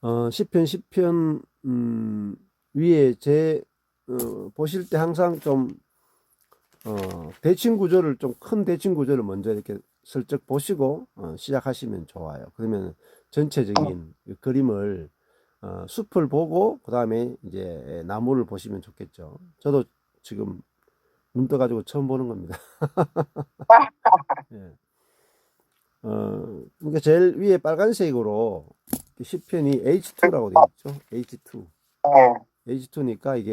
10편 위에 보실 때 항상 좀 대칭 구조를 좀 큰 대칭 구조를 먼저 이렇게 슬쩍 보시고 시작하시면 좋아요. 그러면 전체적인 그림을 숲을 보고 그 다음에 이제 나무를 보시면 좋겠죠. 저도 지금 눈 떠가지고 처음 보는 겁니다. 예. 그러니까 제일 위에 빨간색으로 10편이 H2라고 되어 있죠. H2. H2니까 이게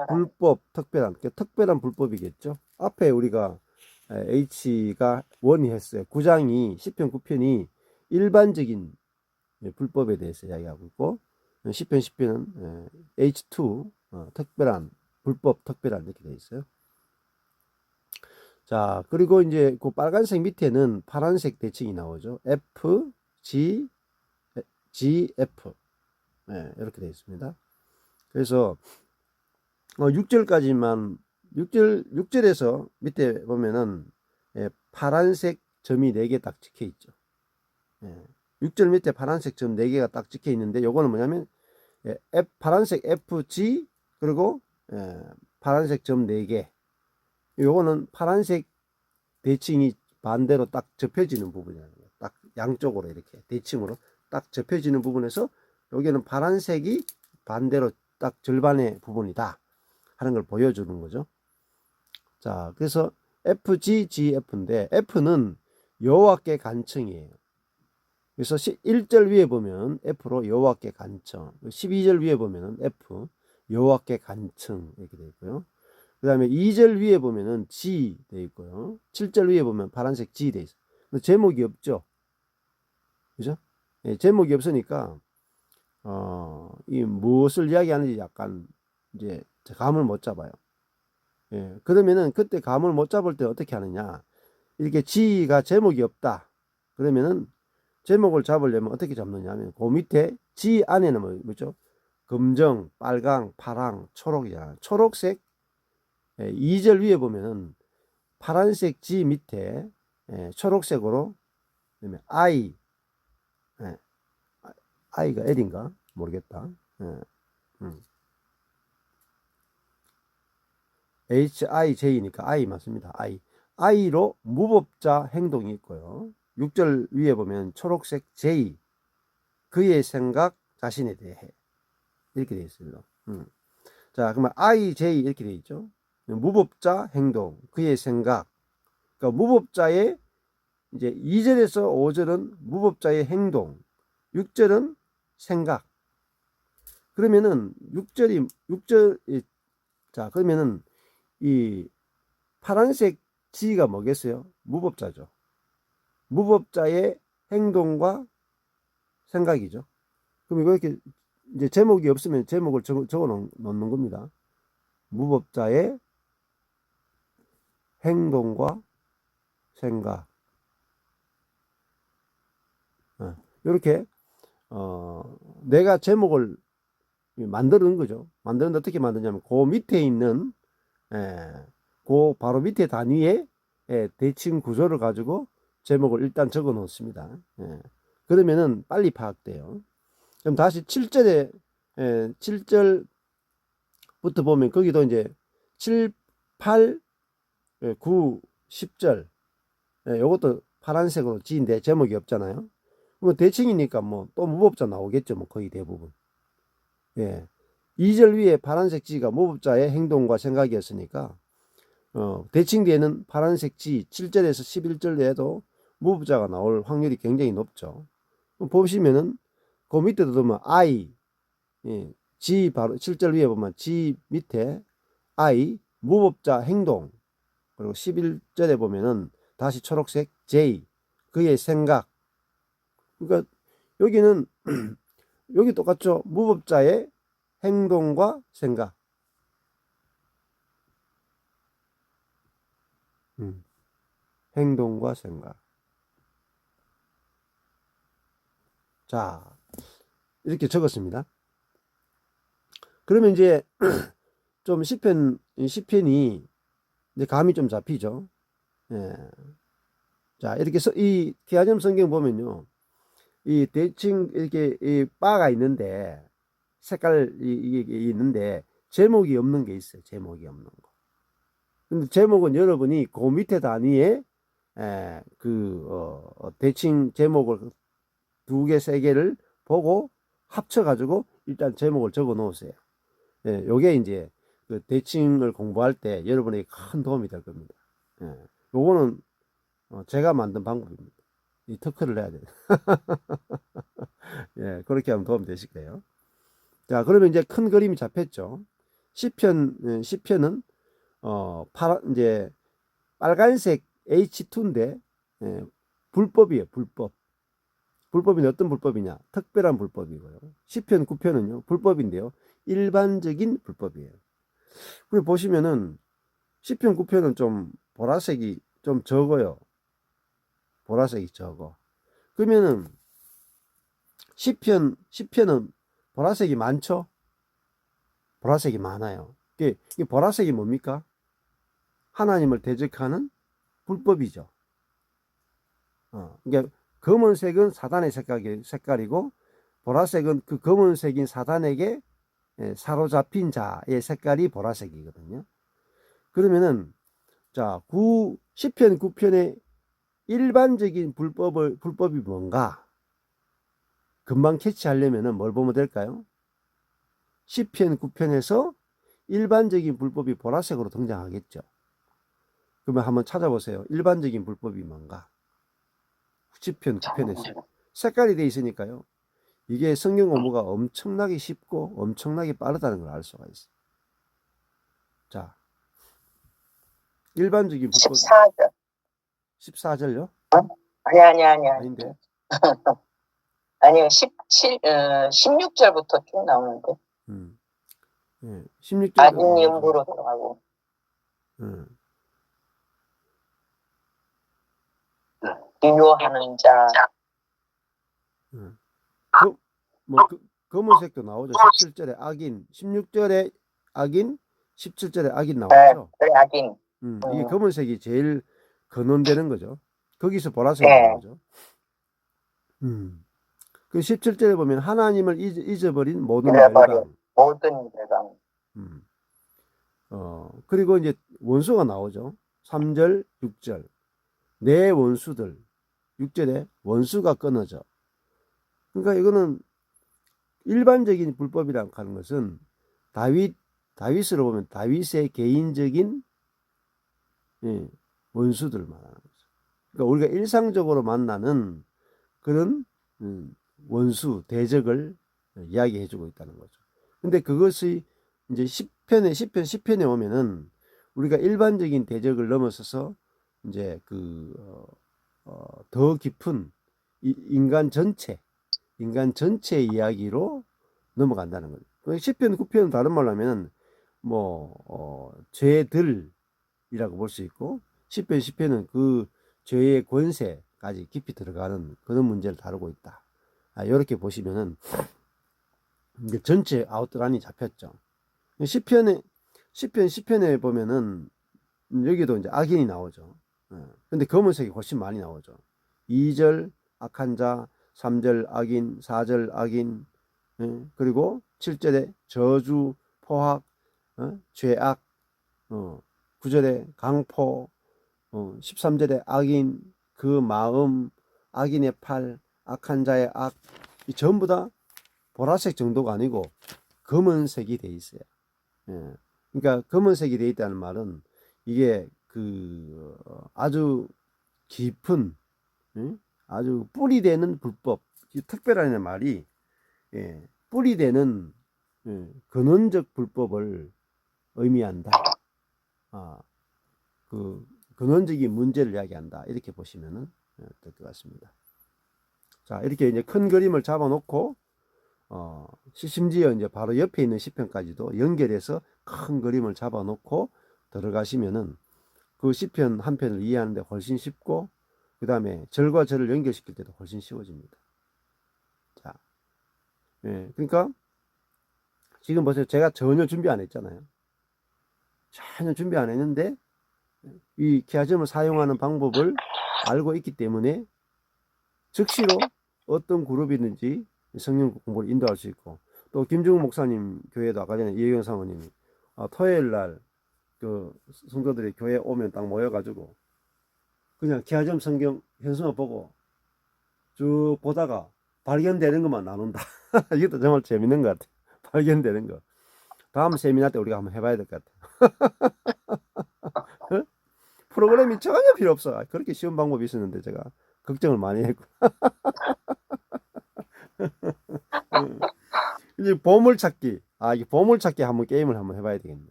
불법, 특별한, 특별한 불법이겠죠. 앞에 우리가 H가 1이 했어요. 9장이, 10편, 9편이 일반적인 불법에 대해서 이야기하고 있고, 10편, 10편은 H2, 특별한, 불법, 특별한 이렇게 되어 있어요. 자, 그리고 이제 그 빨간색 밑에는 파란색 대칭이 나오죠. F, G, G, F. 이렇게 되어 있습니다. 그래서 6절까지만 6절에서 밑에 보면은 파란색 점이 4개 딱 찍혀 있죠. 6절 밑에 파란색 점 4개가 딱 찍혀 있는데 요거는 뭐냐면 파란색 FG 그리고 파란색 점 4개. 요거는 파란색 대칭이 반대로 딱 접혀지는 부분이에요. 딱 양쪽으로 이렇게 대칭으로 딱 접혀지는 부분에서 여기는 파란색이 반대로 딱 절반의 부분이다 하는 걸 보여주는 거죠. 자, 그래서 FGGF인데 F는 여호와께 간청이에요. 그래서 1절 위에 보면 F로 여호와께 간청, 12절 위에 보면은 F 여호와께 간청 이렇게 되어 있고요. 그 다음에 2절 위에 보면은 G 되어 있고요. 7절 위에 보면 파란색 G 되어 있어요. 제목이 없죠. 그죠? 제목이 없으니까 이 무엇을 이야기하는지 약간 이제 감을 못 잡아요. 그러면은 그때 감을 못 잡을 때 어떻게 하느냐? 이렇게 G가 제목이 없다. 그러면은 제목을 잡으려면 어떻게 잡느냐 하면 그 밑에 G 안에는 뭐죠? 검정, 빨강, 파랑, 초록이잖아. 초록색 2절 위에 보면은 파란색 G 밑에 초록색으로 그다음에 I I가 L인가 모르겠다. HIJ니까 I 맞습니다. I로 무법자 행동이 있고요. 6절 위에 보면 초록색 J 그의 생각 자신에 대해 이렇게 되어 있습니다. 자, 그러면 IJ 이렇게 되어 있죠. 무법자 행동 그의 생각. 그러니까 무법자의 이제 2절에서 5절은 무법자의 행동, 6절은 생각. 그러면은 6절 자, 그러면은 이 파란색 G가 뭐겠어요? 무법자죠. 무법자의 행동과 생각이죠. 그럼 이거 이렇게 이제 제목이 없으면 제목을 적어 놓는 겁니다. 무법자의 행동과 생각. 이렇게 내가 제목을 만드는 거죠. 만드는데 어떻게 만드냐면 그 밑에 있는 그 바로 밑에 단위에 대칭 구조를 가지고 제목을 일단 적어 놓습니다. 그러면은 빨리 파악돼요. 그럼 다시 7절에 7절부터 보면 거기도 이제 7, 8, 9, 10절 요것도 파란색으로 지인데 제목이 없잖아요. 그러면 대칭이니까 뭐 또 무법자 나오겠죠. 뭐 거의 대부분. 2절 위에 파란색 지가 무법자의 행동과 생각이었으니까 대칭 뒤에는 파란색 지 7절에서 11절에도 무법자가 나올 확률이 굉장히 높죠. 보시면은 그 밑에도 보면 I G 바로 7절 위에 보면 G 밑에 I 무법자 행동 그리고 11절에 보면은 다시 초록색 J 그의 생각. 그러니까 여기는 여기 똑같죠. 무법자의 행동과 생각. 행동과 생각. 자, 이렇게 적었습니다. 그러면 이제 좀 시편이 이제 감이 좀 잡히죠. 자, 이렇게 이 기하점 성경 보면요. 이 대칭 이렇게 이 바가 있는데 색깔 이게 있는데 제목이 없는 게 있어요. 제목이 없는 거. 근데 제목은 여러분이 그 밑에 단위에 대칭 제목을 두 개, 세 개를 보고 합쳐가지고 일단 제목을 적어 놓으세요. 예, 요게 이제 그 대칭을 공부할 때 여러분에게 큰 도움이 될 겁니다. 예, 요거는 제가 만든 방법입니다. 이 특허를 내야 돼요. 예, 그렇게 하면 도움 되실 거예요. 자, 그러면 이제 큰 그림이 잡혔죠. 시편은 이제 빨간색 H2인데 불법이에요. 불법. 불법이 어떤 불법이냐? 특별한 불법이고요. 시편 9편은요. 불법인데요. 일반적인 불법이에요. 그리고 보시면은 시편 9편은 좀 보라색이 좀 적어요. 보라색이 적어. 그러면은 시편은 보라색이 많죠? 보라색이 많아요. 이게 보라색이 뭡니까? 하나님을 대적하는 불법이죠. 그러니까 검은색은 사단의 색깔이고 보라색은 그 검은색인 사단에게 사로잡힌 자의 색깔이 보라색이거든요. 그러면은 자, 시편 9편의 일반적인 불법이 뭔가 금방 캐치하려면은 뭘 보면 될까요? 시편 9편에서 일반적인 불법이 보라색으로 등장하겠죠. 그러면 한번 찾아보세요. 일반적인 불법이 뭔가? 시편 9편에서 색깔이 돼 있으니까요. 이게 성경 공부가 엄청나게 쉽고 엄청나게 빠르다는 걸 알 수가 있어요. 자, 일반적인 불법 14절. 14절요? 아니. 아닌데. 아니요, 16절부터 쭉 나오는데. 예, 16절도 아진 나오죠. 연부로 들어가고. 유효하는 자. 검은색도 나오죠. 17절에 악인, 16절에 악인, 17절에 악인 나왔죠. 네, 악인. 이게 검은색이 제일 근원되는 거죠. 거기서 보라색이 네. 나오죠. 그 17절에 보면 하나님을 잊어버린 모든 멸강. 모든 멸강. 그리고 이제 원수가 나오죠. 3절, 6절. 내 원수들. 6절에 원수가 끊어져. 그러니까 이거는 일반적인 불법이라고 하는 것은 다윗을 보면 다윗의 개인적인 원수들 말하는 거죠. 그러니까 우리가 일상적으로 만나는 그런 원수, 대적을 이야기해 주고 있다는 거죠. 근데 그것이 이제 시편 10편에 오면은 우리가 일반적인 대적을 넘어서서 이제 더 깊은 인간 전체 이야기로 넘어간다는 거죠. 시편 9편은 다른 말로 하면 죄들이라고 볼 수 있고 시편 10편은 그 죄의 권세까지 깊이 들어가는 그런 문제를 다루고 있다. 이렇게 보시면은 이제 전체 아웃라인이 잡혔죠. 시편 10편에 보면은 여기도 이제 악인이 나오죠. 근데 검은색이 훨씬 많이 나오죠. 2절 악한 자, 3절 악인, 4절 악인, 그리고 7절에 저주, 포악, 죄악, 9절에 강포, 13절에 악인, 그 마음, 악인의 팔, 악한 자의 악, 이 전부 다 보라색 정도가 아니고 검은색이 돼 있어요. 그러니까 검은색이 돼 있다는 말은 이게 아주 깊은 아주 뿌리되는 불법, 특별하다는 말이 뿌리되는 근원적 불법을 의미한다. 그 근원적인 문제를 이야기한다. 이렇게 보시면 될 것 같습니다. 자, 이렇게 이제 큰 그림을 잡아놓고 심지어 이제 바로 옆에 있는 시편까지도 연결해서 큰 그림을 잡아놓고 들어가시면은 그 시편 한 편을 이해하는데 훨씬 쉽고 그 다음에 절과 절을 연결시킬 때도 훨씬 쉬워집니다. 자, 그러니까 지금 보세요. 제가 전혀 준비 안 했잖아요. 전혀 준비 안 했는데 이 키아점을 사용하는 방법을 알고 있기 때문에 즉시로 어떤 그룹이든지 성경 공부를 인도할 수 있고, 또 김중욱 목사님 교회도 아까 전에 이혜경 사모님이 토요일 날 그 성도들이 교회 오면 딱 모여가지고 그냥 기하점 성경 현수막 보고 쭉 보다가 발견되는 것만 나눈다. 이것도 정말 재밌는 것 같아. 발견되는 거. 다음 세미나 때 우리가 한번 해봐야 될 것 같아. 어? 프로그램이 전혀 필요 없어. 그렇게 쉬운 방법이 있었는데 제가 걱정을 많이 했고. 이제 보물찾기. 이게 보물찾기 한번 게임을 한번 해봐야 되겠네.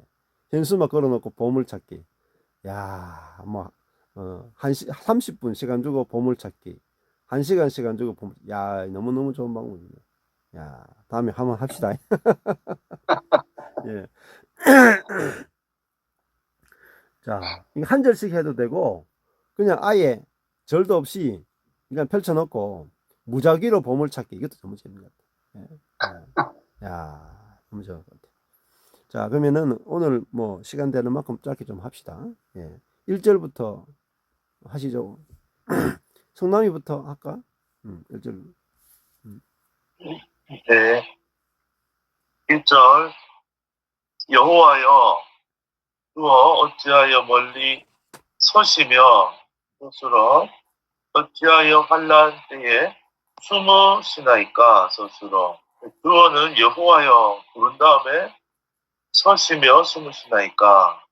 현수막 걸어놓고 보물찾기. 야, 뭐, 30분 시간 주고 보물찾기. 1시간 시간 주고 야, 너무너무 좋은 방법이네. 야, 다음에 한번 합시다. 예. 자, 이거 한 절씩 해도 되고, 그냥 아예 절도 없이 그냥 펼쳐놓고, 무작위로 보물찾기. 이것도 너무 재밌는 것 같아. 예. 야, 너무 좋은 것 같아. 자, 그러면은 오늘 뭐 시간 되는 만큼 짧게 좀 합시다. 예. 1절부터 하시죠. 성남이부터 할까? 1절. 네. 1절 여호와여 주어 어찌하여 멀리 서시며 스스로 어찌하여 환난 때에 숨으시나이까 스스로 주어는 여호와여 부른 다음에 서시며 숨으시나이까.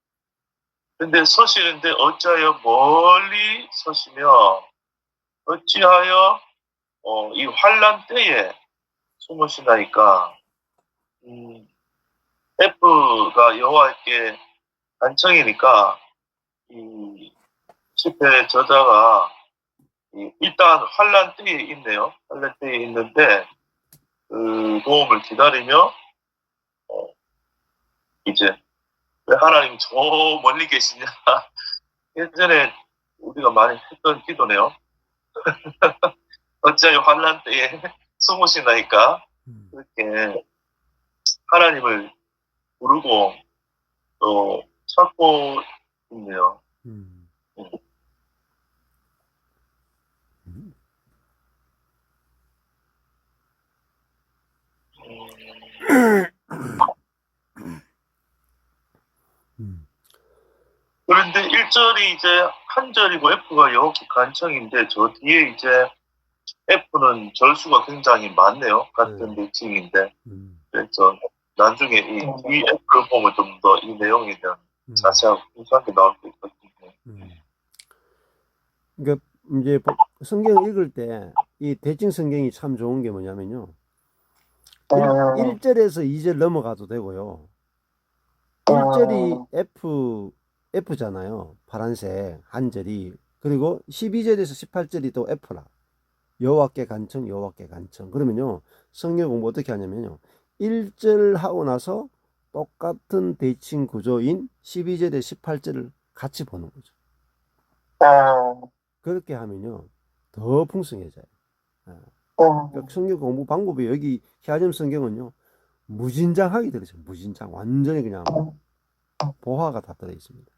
근데 서시는데 어찌하여 멀리 서시며 어찌하여 이 환난 때에 숨으시나이까. F가 여호와께 간청이니까 이 시편의 저자가 일단 환난 때에 있네요. 환난 때에 있는데 그 도움을 기다리며 이제 왜 하나님 저 멀리 계시냐. 예전에 우리가 많이 했던 기도네요. 어찌하여 환난 때에 숨으시나이까. 그렇게 하나님을 부르고 또 찾고 있네요. 그런데 1절이 이제 한 절이고 F가 여호와께 간청인데 저 뒤에 이제 F는 절수가 굉장히 많네요. 같은 매칭인데. 그래서 나중에 이 F를 보면 좀 더 이 내용에 대한 자세하고 풍성하게 나올 수 있거든요. 그러니까 이제 성경을 읽을 때 이 대칭 성경이 참 좋은 게 뭐냐면요. 1절에서 2절 넘어가도 되고요. 1절이 F잖아요. 파란색 한 절이. 그리고 12절에서 18절이 또 F라. 여호와께 간청, 여호와께 간청. 그러면요. 성경 공부 어떻게 하냐면요. 1절 하고 나서 똑같은 대칭 구조인 12절에 18절을 같이 보는 거죠. 그렇게 하면요. 더 풍성해져요. 그러니까 성경 공부 방법이 여기 히아점 성경은요. 무진장하게 들어있어요. 무진장. 완전히 그냥 보화가 다 들어있습니다.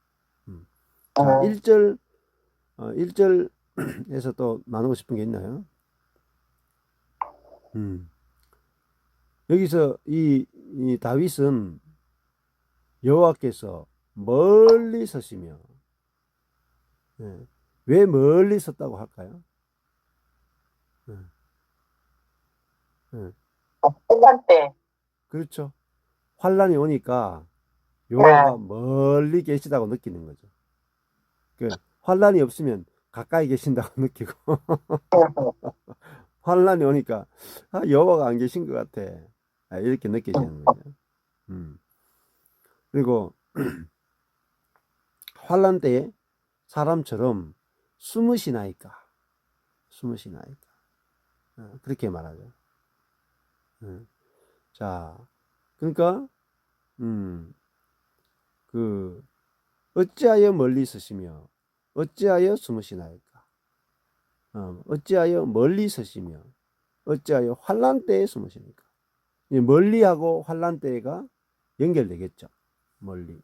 자, 1절에서 또 나누고 싶은 게 있나요? 여기서 이 다윗은 여호와께서 멀리 서시며, 왜 멀리 섰다고 할까요? 환난 때. 그렇죠. 환란이 오니까 여호와가 멀리 계시다고 느끼는 거죠. 그 환란이 없으면 가까이 계신다고 느끼고 환란이 오니까 여호와가 안 계신 것 같아. 이렇게 느끼시는 거죠. 그리고 환란 때에 사람처럼 숨으시나이까. 그렇게 말하죠. 자, 그러니까 어찌하여 멀리 있으시며 어찌하여 숨으시나이까. 어찌하여 멀리 있으시며 어찌하여 환란 때에 숨으시니까. 멀리하고 환란 때가 연결되겠죠. 멀리.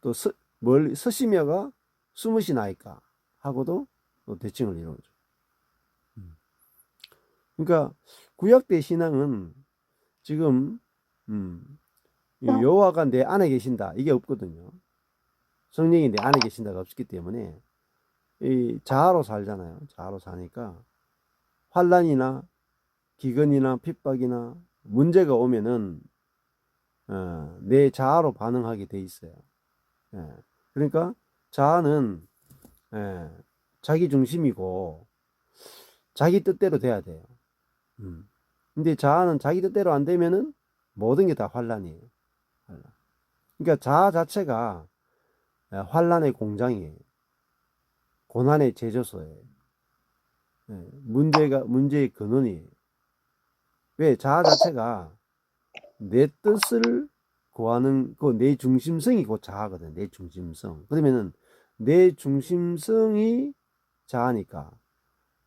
또 멀리 서시며가 숨으시나이까 하고도 또 대칭을 이루어져. 그러니까 구약대 신앙은 지금 이 여호와가 내 안에 계신다 이게 없거든요. 성령이 내 안에 계신다가 없기 때문에 이 자아로 살잖아요. 자아로 사니까 환난이나 기근이나 핍박이나 문제가 오면은 내 자아로 반응하게 돼 있어요. 예. 그러니까 자아는 자기 중심이고 자기 뜻대로 돼야 돼요. 근데 자아는 자기 뜻대로 안 되면은 모든 게 다 환란이에요. 환란. 그러니까 자아 자체가 환란의 공장이에요. 고난의 제조소예요. 문제의 근원이에요. 왜? 자아 자체가 내 뜻을 구하는 그 내 중심성이 그 자아거든. 내 중심성. 그러면은 내 중심성이 자아니까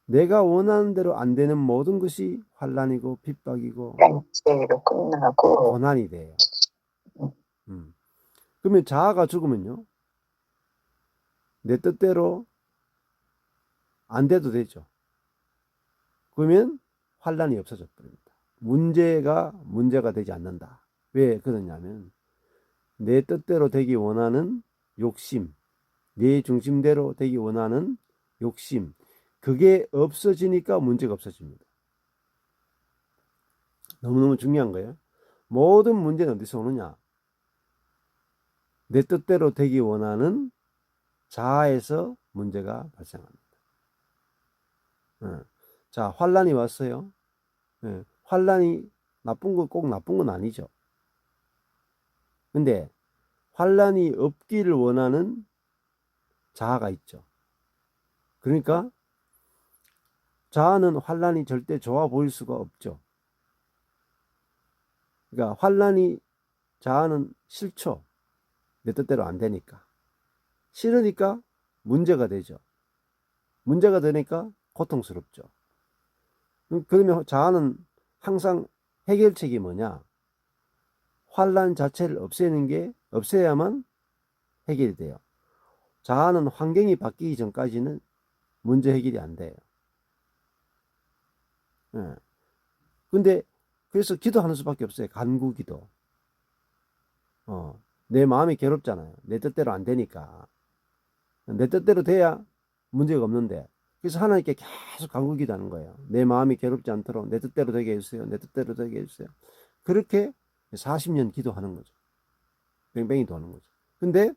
내가 원하는 대로 안 되는 모든 것이 환란이고 핍박이고 땡죄로 끝나고, 고난이 돼요. 그러면 자아가 죽으면요, 내 뜻대로 안 돼도 되죠. 그러면 환란이 없어져 버립니다. 문제가 되지 않는다. 왜 그러냐면 내 뜻대로 되기 원하는 욕심, 내 중심대로 되기 원하는 욕심, 그게 없어지니까 문제가 없어집니다. 너무너무 중요한 거예요. 모든 문제는 어디서 오느냐? 내 뜻대로 되기 원하는 자아에서 문제가 발생합니다. 자, 환란이 왔어요. 환란이 꼭 나쁜 건 아니죠. 근데 환란이 없기를 원하는 자아가 있죠. 그러니까 자아는 환란이 절대 좋아 보일 수가 없죠. 그러니까 자아는 싫죠. 내 뜻대로 안 되니까. 싫으니까 문제가 되죠. 문제가 되니까 고통스럽죠. 그러면 자아는 항상 해결책이 뭐냐? 환란 자체를 없애야만 해결이 돼요. 자아는 환경이 바뀌기 전까지는 문제 해결이 안 돼요. 근데 그래서 기도하는 수밖에 없어요. 간구기도. 내 마음이 괴롭잖아요. 내 뜻대로 안 되니까. 내 뜻대로 돼야 문제가 없는데. 그래서 하나님께 계속 간구기도 하는 거예요. 내 마음이 괴롭지 않도록 내 뜻대로 되게 해주세요. 내 뜻대로 되게 해주세요. 그렇게 40년 기도하는 거죠. 뺑뺑이 도는 거죠. 근데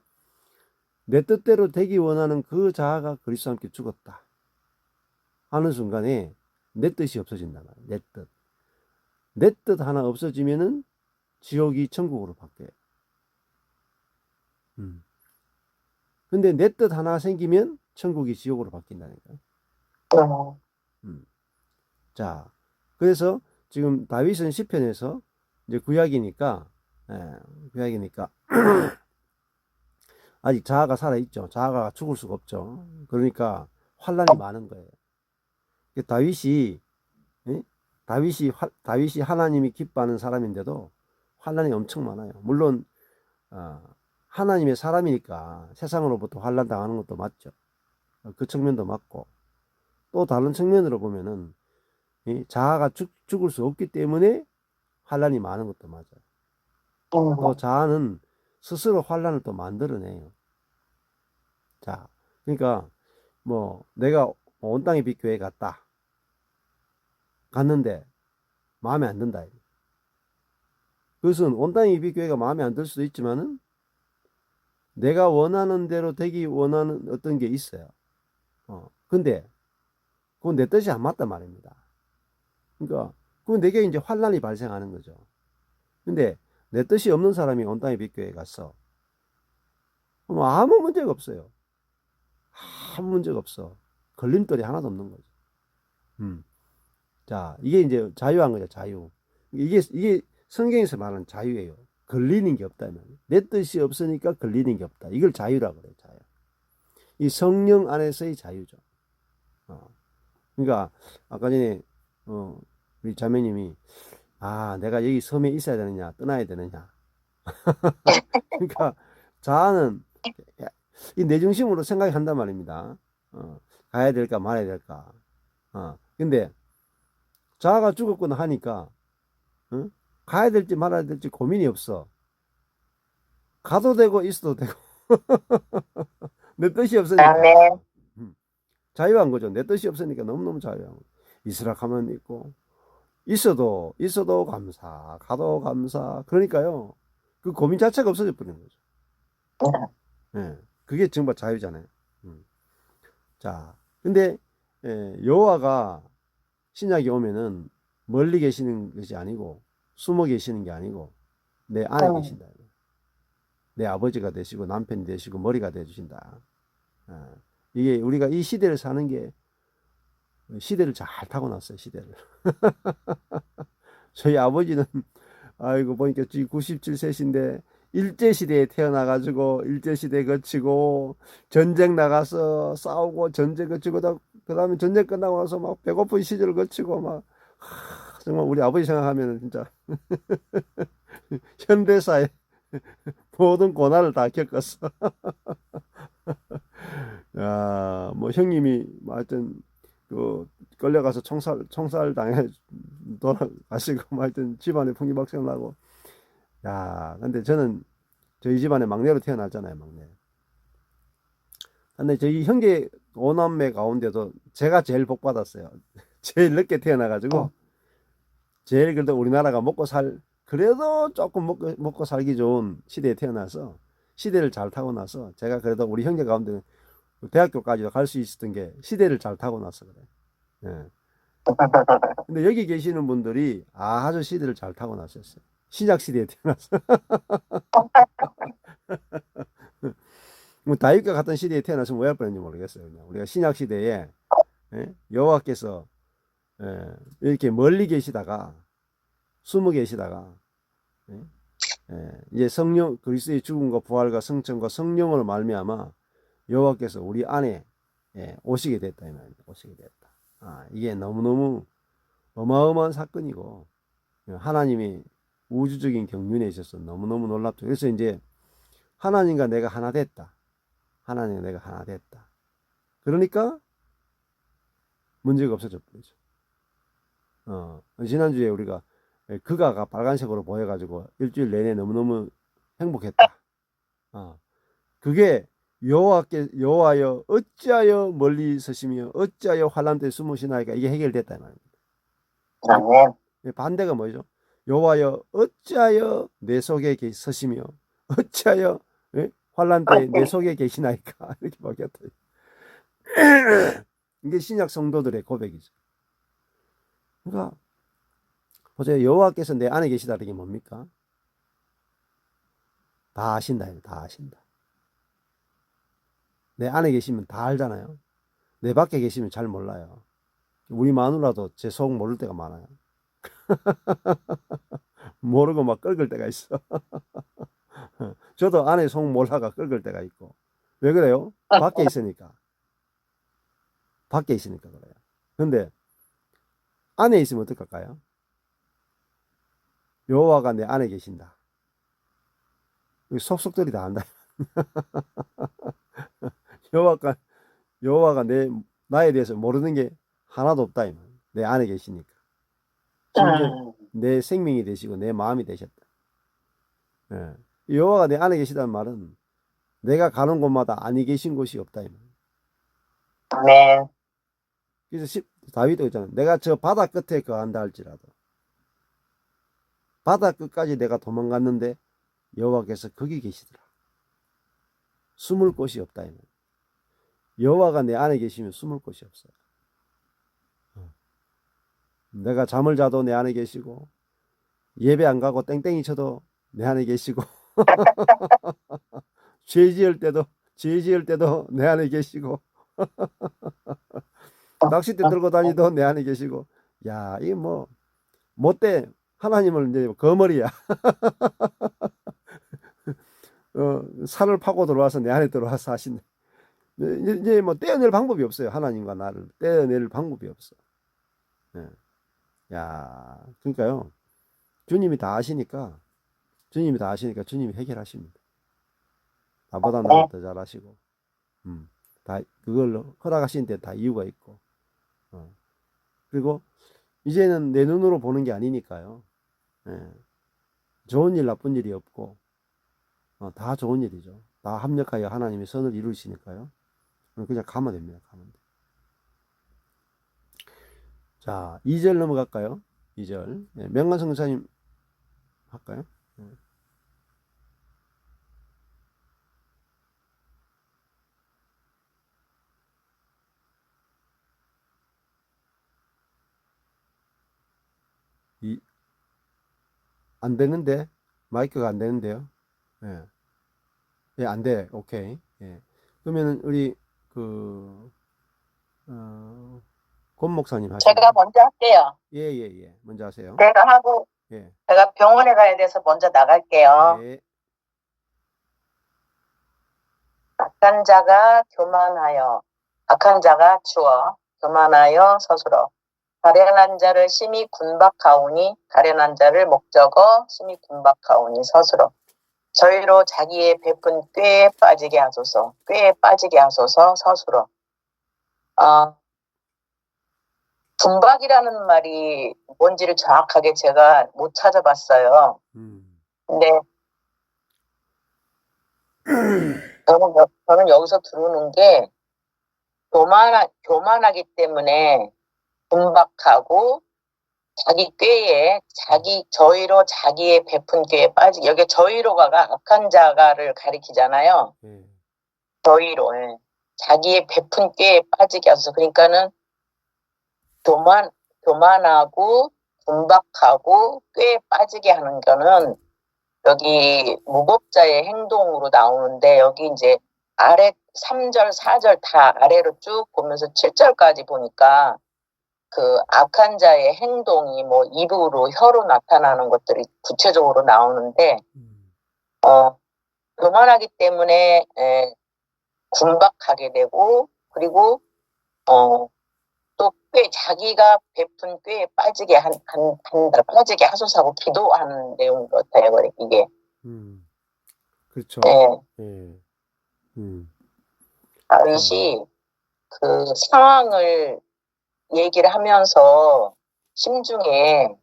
내 뜻대로 되기 원하는 그 자아가 그리스도와 함께 죽었다 하는 순간에 내 뜻이 없어진단 말이에요. 내 뜻. 내 뜻 하나 없어지면은 지옥이 천국으로 바뀌어요. 근데 내 뜻 하나 생기면 천국이 지옥으로 바뀐다니까요. 자, 그래서 지금 다윗은 시편에서 이제 구약이니까 아직 자아가 살아있죠. 자아가 죽을 수가 없죠. 그러니까 환란이 많은 거예요. 다윗이 하나님이 기뻐하는 사람인데도 환란이 엄청 많아요. 물론 하나님의 사람이니까 세상으로부터 환란 당하는 것도 맞죠. 그 측면도 맞고, 또 다른 측면으로 보면은 자아가 죽을 수 없기 때문에 환란이 많은 것도 맞아요. 또 자아는 스스로 환란을 또 만들어내요. 자, 그러니까 뭐 내가 온 땅의 빛 교회 갔는데 마음에 안 든다. 그것은 온 땅의 빛 교회가 마음에 안 들 수도 있지만은 내가 원하는 대로 되기 원하는 어떤 게 있어요. 근데 그건 내 뜻이 안 맞단 말입니다. 그러니까 그건 내게 이제 환란이 발생하는 거죠. 근데 내 뜻이 없는 사람이 온 땅의 빛 교회에 갔어. 아무 문제가 없어요. 아무 문제가 없어. 걸림돌이 하나도 없는 거죠. 자, 이게 이제 자유한 거죠, 자유. 이게 성경에서 말하는 자유예요. 걸리는 게 없다면. 내 뜻이 없으니까 걸리는 게 없다. 이걸 자유라고 그래요, 자유. 이 성령 안에서의 자유죠. 그러니까, 아까 전에, 우리 자매님이, 내가 여기 섬에 있어야 되느냐, 떠나야 되느냐. 그러니까, 자아는 이 내 중심으로 생각한단 말입니다. 가야 될까, 말아야 될까. 근데 자아가 죽었구나 하니까 응? 가야 될지 말아야 될지 고민이 없어. 가도 되고 있어도 되고 내 뜻이 없으니까 아멘. 음, 자유한 거죠. 내 뜻이 없으니까 너무너무 자유한 거. 있으라 하면 있고 있어도 감사, 가도 감사. 그러니까요. 그 고민 자체가 없어져 버리는 거죠. 예, 그게 정말 자유잖아요. 음. 자, 근데 여호와가 신약에 오면은 멀리 계시는 것이 아니고 숨어 계시는 게 아니고 내 안에 계신다. 내 아버지가 되시고 남편이 되시고 머리가 돼 주신다. 이게 우리가 이 시대를 사는 게 시대를 잘 타고 났어요. 시대를. 저희 아버지는 아이고 보니까 지금 97세신데 일제시대에 태어나가지고 일제시대 거치고 전쟁 나가서 싸우고 전쟁 거치고 그 다음에 전쟁 끝나고 나서 막 배고픈 시절 거치고 막 정말 우리 아버지 생각하면 진짜 현대사의 모든 고난을 다 겪었어. 야, 뭐 형님이 뭐 하여튼 그 끌려가서 총살 당해 돌아가시고 뭐 하여튼 집안에 풍기박산 나고. 야, 근데 저는 저희 집안에 막내로 태어났잖아요, 막내. 근데 저희 형제 오남매 가운데도 제가 제일 복 받았어요. 제일 늦게 태어나가지고 제일 그래도 우리나라가 그래도 조금 먹고 살기 좋은 시대에 태어나서 시대를 잘 타고 나서 제가 그래도 우리 형제 가운데 대학교까지 갈 수 있었던 게 시대를 잘 타고 나서 그래. 예. 근데 여기 계시는 분들이 아주 시대를 잘 타고 나셨어요. 신약 시대에 태어나서. 뭐 다윗과 같은 시대에 태어나서 뭐 할 뻔했는지 모르겠어요. 그냥 우리가 신약 시대에 여호와께서 이렇게 멀리 계시다가 숨어 계시다가 이제 성령 그리스도의 죽음과 부활과 성천과 성령으로 말미암아 여호와께서 우리 안에 오시게 됐다 이 말입니다. 오시게 됐다. 이게 너무너무 어마어마한 사건이고 하나님이 우주적인 경륜에 있어서 너무너무 놀랍죠. 그래서 이제 하나님과 내가 하나 됐다. 하나님과 내가 하나 됐다. 그러니까 문제가 없어져 버리죠. 지난주에 우리가 그가가 빨간색으로 보여가지고 일주일 내내 너무너무 행복했다. 그게 여호와여 어찌하여 멀리 서시며 어찌하여 환난 때 숨으시나이까 이게 해결됐다 이 말입니다. 아멘. 반대가 뭐죠? 여호와여 어찌하여 내 속에 서시며 어찌하여 환난 때 내 속에 계시나이까 이렇게 바뀌었다. 이게 신약 성도들의 고백이죠. 그러니까 보세요. 여호와께서 내 안에 계시다는 게 뭡니까? 다 아신다. 다 아신다. 내 안에 계시면 다 알잖아요. 내 밖에 계시면 잘 몰라요. 우리 마누라도 제 속 모를 때가 많아요. 모르고 막 끓을 때가 있어. 저도 안에 속 몰라가 끓을 때가 있고. 왜 그래요? 밖에 있으니까. 밖에 있으니까 그래요. 근데 안에 있으면 어떡할까요? 여호와가 내 안에 계신다. 속속들이 다 안다. 여호와가 나에 대해서 모르는 게 하나도 없다. 내 안에 계시니까. 심지어 내 생명이 되시고 내 마음이 되셨다. 여호와가 내 안에 계시다는 말은 내가 가는 곳마다 아니 계신 곳이 없다. 아멘. 그래서 다윗도 있잖아요. 내가 저 바다 끝에 거한다 할지라도 바다 끝까지 내가 도망갔는데 여호와께서 거기 계시더라. 숨을 곳이 없다. 여호와가 내 안에 계시면 숨을 곳이 없어요. 내가 잠을 자도 내 안에 계시고 예배 안 가고 땡땡이 쳐도 내 안에 계시고 죄 지을 때도 내 안에 계시고 낚싯대 들고 다니도 내 안에 계시고 야, 이게 뭐 못돼 하나님을 이제 거머리야. 살을 파고 들어와서 내 안에 들어와서 하신다. 이제 뭐 떼어낼 방법이 없어요. 하나님과 나를 떼어낼 방법이 없어. 야, 그러니까요. 주님이 다 아시니까 주님이 해결하십니다. 나보다 나를 더 잘하시고, 다 그걸 허락하신 데 다 이유가 있고, 그리고 이제는 내 눈으로 보는 게 아니니까요. 예. 좋은 일, 나쁜 일이 없고, 다 좋은 일이죠. 다 합력하여 하나님의 선을 이루시니까요. 그냥 가면 됩니다. 가면 돼. 자, 2절 넘어갈까요? 2절. 예, 명관 성사님 할까요? 예. 안 되는데? 마이크가 안 되는데요? 예. 예, 안 돼. 오케이. 예. 그러면은, 우리, 권 목사님 하시죠. 제가 먼저 할게요. 예, 예, 예. 먼저 하세요. 제가 하고 예. 제가 병원에 가야 돼서 먼저 나갈게요. 예. 악한 자가 교만하여 악한 자가 주어 교만하여 서술어 가련한 자를 심히 군박하오니 가련한 자를 목적어 심히 군박하오니 서술어 저희로 자기의 베푼 꾀에 빠지게 하소서 꾀에 빠지게 하소서 서술어 군박이라는 말이 뭔지를 정확하게 제가 못 찾아봤어요. 근데 저는 여기서 들어오는 게 교만하기 때문에 분박하고 자기 꾀에 저희로 자기의 베푼 꾀에 빠지기. 여기 저희로가가 악한 자가를 가리키잖아요. 저희로 자기의 베푼 꾀에 빠지게 하소서. 그러니까는 교만하고 분박하고 꾀에 빠지게 하는 거는 여기 무법자의 행동으로 나오는데 여기 이제 아래 3절, 4절 다 아래로 쭉 보면서 7절까지 보니까 그 악한 자의 행동이 뭐 입으로 혀로 나타나는 것들이 구체적으로 나오는데 교만하기 때문에 군박하게 되고 그리고 또 자기가 베푼 꾀에 빠지게 한다. 빠지게 하소서하고 기도하는 내용 같아요. 이게. 그렇죠. 네. 다윗이 그 상황을 얘기를 하면서 심중에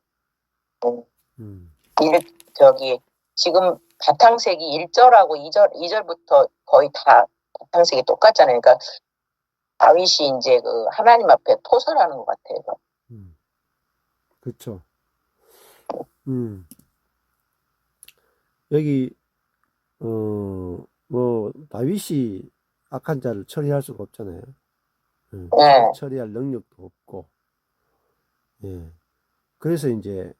지금 바탕색이 1절하고 2절부터 거의 다 바탕색이 똑같잖아요. 그러니까 다윗이 이제 그 하나님 앞에 토설하는 것 같아요. 그렇죠. 여기 뭐 다윗이 악한 자를 처리할 수가 없잖아요. 네. 처리할 능력도 없고, 예. 그래서 이제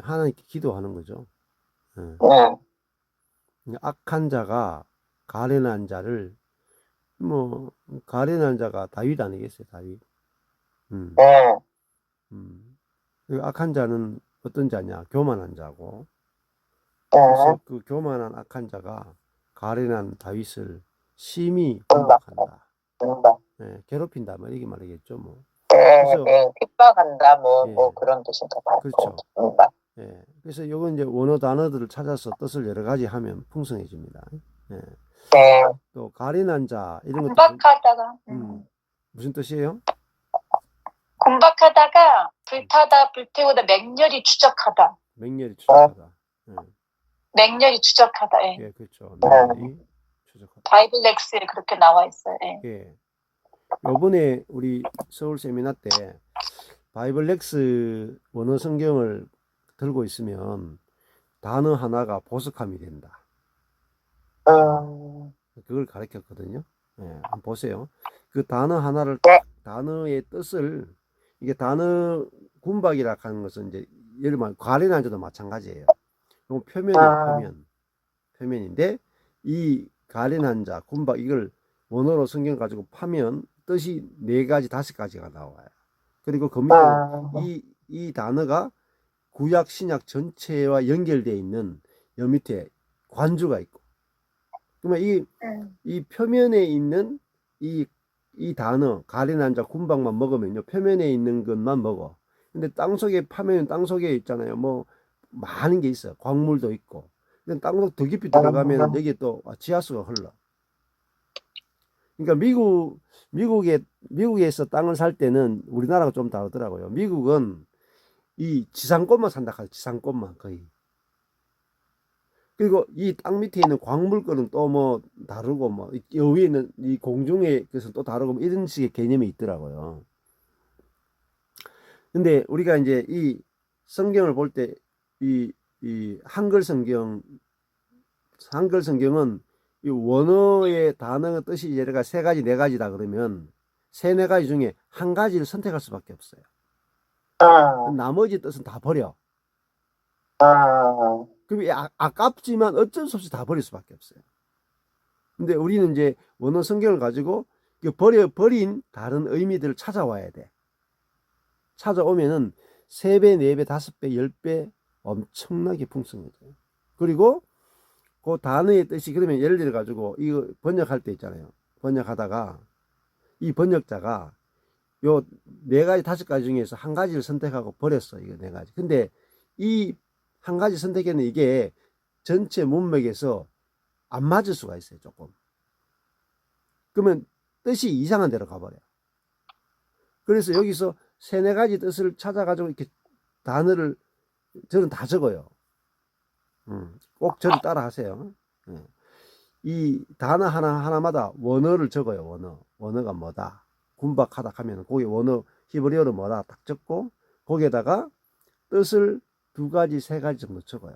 하나님께 기도하는 거죠. 악한 자가 가련한 자를 가련한 자가 다윗 아니겠어요, 다윗. 그 악한 자는 어떤 자냐? 교만한 자고. 그래서 그 교만한 악한 자가 가련한 다윗을 심히 공박한다. 괴롭힌다, 뭐 이렇게 말하겠죠, 뭐. 그래서 핍박한다, 뭐 그런 뜻인가 봐요. 그렇죠. 그래서 요건 이제 원어 단어들을 찾아서 뜻을 여러 가지 하면 풍성해집니다. 또 가련한 자 이런 것도 군박하다가 무슨 뜻이에요? 군박하다가 불타다 불태우다 맹렬히 추적하다. 맹렬히 추적하다. 맹렬히 추적하다. 예, 그렇죠. 맹렬히 추적하다. 바이블 렉스에 그렇게 나와 있어요. 예. 요번에 우리 서울 세미나 때 바이블 렉스 원어 성경을 들고 있으면 단어 하나가 보석함이 된다. 그걸 가르쳤거든요. 한번 보세요. 그 단어 하나를 단어의 뜻을 이게 단어 군박이라 하는 것은 이제 예를 들면 가련한 자도 마찬가지예요. 표면인데 이 가련한 자 군박 이걸 원어로 성경 가지고 파면 뜻이 4가지 5가지가 나와요. 그리고 그 밑에 이 단어가 구약 신약 전체와 연결되어 있는 여 밑에 관주가 있고 그러면 이 표면에 있는 이 단어 가련한 자 군박만 먹으면요 표면에 있는 것만 먹어. 근데 땅속에 파면 땅속에 있잖아요. 뭐 많은 게 있어요. 광물도 있고. 근데 땅속 더 깊이 들어가면 여기에 또 지하수가 흘러. 그러니까 미국에서 땅을 살 때는 우리나라가 좀 다르더라고요. 미국은 이 지상권만 산다 하죠. 지상권만 거의. 그리고 이 땅 밑에 있는 광물권은 또 뭐 다르고 뭐 여기에 있는 이 공중의 것은 또 다르고 뭐 이런 식의 개념이 있더라고요. 근데 우리가 이제 이 성경을 볼 때 이 한글 성경은 이 원어의 단어 뜻이 예가 세 가지, 네 가지다 그러면 세네 가지 중에 한 가지를 선택할 수밖에 없어요. 나머지 뜻은 다 버려. 그럼 아깝지만 어쩔 수 없이 다 버릴 수밖에 없어요. 근데 우리는 이제 원어 성경을 가지고 그 버린 다른 의미들을 찾아와야 돼. 찾아오면은 3배, 4배, 5배, 10배 엄청나게 풍성해져요. 그리고 그 단어의 뜻이 그러면 예를 들어 가지고 이거 번역할 때 있잖아요. 번역하다가 이 번역자가 요 4가지, 5가지 중에서 한 가지를 선택하고 버렸어. 이거 4가지. 근데 이 한 가지 선택에는 이게 전체 문맥에서 안 맞을 수가 있어요. 조금. 그러면 뜻이 이상한 데로 가버려. 그래서 여기서 3-4가지 뜻을 찾아가지고 이렇게 단어를 저는 다 적어요. 꼭 저를 따라 하세요. 이 단어 하나마다 원어를 적어요. 원어가 뭐다. 군박하다 하면 거기 원어 히브리어로 뭐다 딱 적고 거기에다가 뜻을 2가지, 3가지 정도 적어요.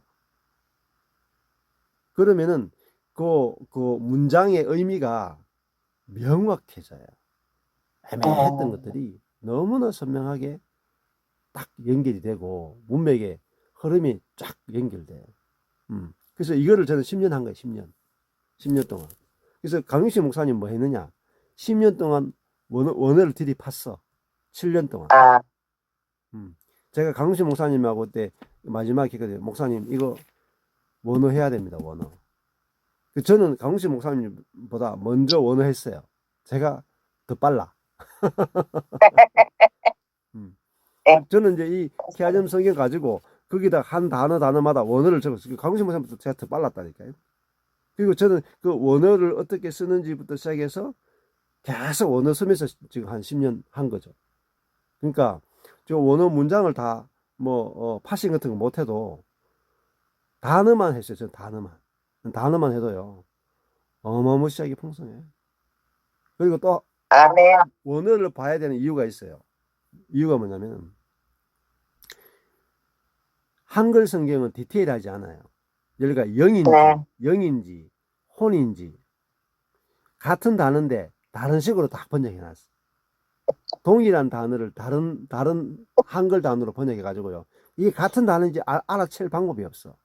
그러면은 그 문장의 의미가 명확해져요. 애매했던 것들이 너무나 선명하게 딱 연결이 되고 문맥의 흐름이 쫙 연결돼요. 그래서 이거를 저는 10년 한 거예요. 10년 동안. 그래서 강윤식 목사님 뭐 했느냐? 10년 동안 원어를 들이팠어. 7년 동안. 제가 강윤식 목사님하고 그때 마지막에 했거든요. 목사님 이거 원어 해야 됩니다. 원어. 저는 강윤식 목사님보다 먼저 원어 했어요. 제가 더 빨라. 저는 이제 이 키아점 성경 가지고 거기다 한 단어마다 원어를 적었어요. 강윤식 목사님부터 제가 더 빨랐다니까요. 그리고 저는 그 원어를 어떻게 쓰는지부터 시작해서 계속 원어 쓰면서 지금 한 10년 한 거죠. 그러니까 저 원어 문장을 다 파싱 같은 거 못해도 단어만 했어요. 저는 단어만 해도요 어마무시하게 풍성해요. 그리고 또 원어를 봐야 되는 이유가 있어요. 이유가 뭐냐면 한글 성경은 디테일하지 않아요. 여기가 영인지 혼인지 같은 단어인데 다른 식으로 다 번역해 놨어. 동일한 단어를 다른 한글 단어로 번역해 가지고요. 이게 같은 단어인지 알아챌 방법이 없어.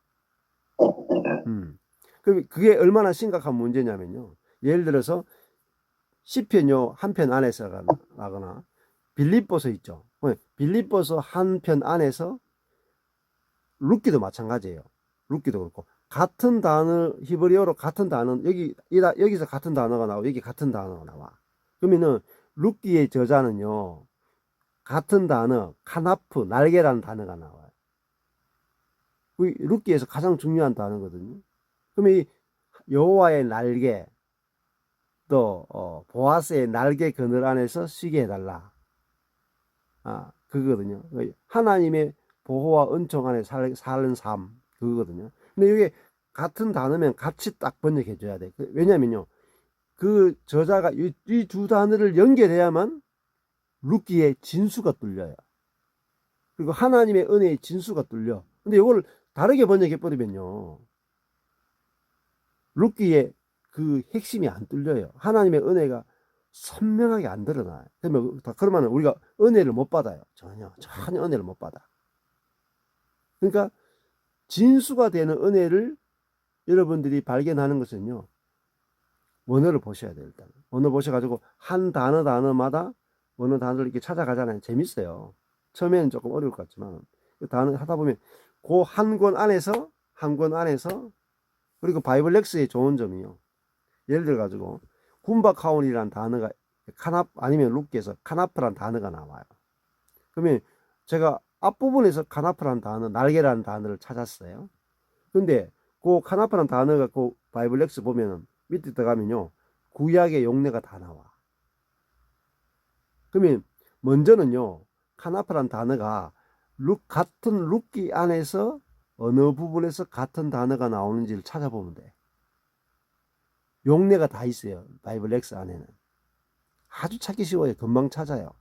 그게 얼마나 심각한 문제냐면요. 예를 들어서 시편요 한 편 안에서 가거나 빌립보서 있죠. 빌립보서 한 편 안에서 룻기도 마찬가지예요. 룻기도 그렇고 같은 단어 히브리어로 같은 단어 여기서 같은 단어가 나오고 여기 같은 단어가 나와. 그러면은 룻기의 저자는요 같은 단어 카나프 날개라는 단어가 나와요. 룻기에서 가장 중요한 단어거든요. 그러면 이 여호와의 날개 또 보아스의 날개 그늘 안에서 쉬게 해달라. 그거거든요. 하나님의 보호와 은총 안에 사는 삶 그거거든요. 근데 이게 같은 단어면 같이 딱 번역해 줘야 돼. 왜냐면요 그 저자가 이 두 단어를 연결해야만 룻기의 진수가 뚫려요. 그리고 하나님의 은혜의 진수가 뚫려. 근데 이걸 다르게 번역해 버리면요 룻기의 그 핵심이 안 뚫려요. 하나님의 은혜가 선명하게 안 드러나요. 그러면 우리가 은혜를 못 받아요. 전혀 은혜를 못 받아. 그러니까 진수가 되는 은혜를 여러분들이 발견하는 것은요 원어를 보셔야 돼요. 일단 원어 보셔가지고 한 단어마다 원어 단어를 이렇게 찾아가잖아요. 재밌어요. 처음에는 조금 어려울 것 같지만 그 단어 하다 보면 그 한 권 안에서 그리고 바이블렉스의 좋은 점이요. 예를 들어 가지고 군박하온이라는 단어가 아니면 룻기에서 카나프라는 단어가 나와요. 그러면 제가 앞부분에서 카나프라는 단어, 날개라는 단어를 찾았어요. 근데 그 카나프라는 단어가 그 바이블렉스 보면은 밑에 들어가면요 구약의 용례가 다 나와. 그러면 먼저는요 카나프라는 단어가 같은 룻기 안에서 어느 부분에서 같은 단어가 나오는지를 찾아보면 돼. 용례가 다 있어요. 바이블 렉스 안에는. 아주 찾기 쉬워요. 금방 찾아요.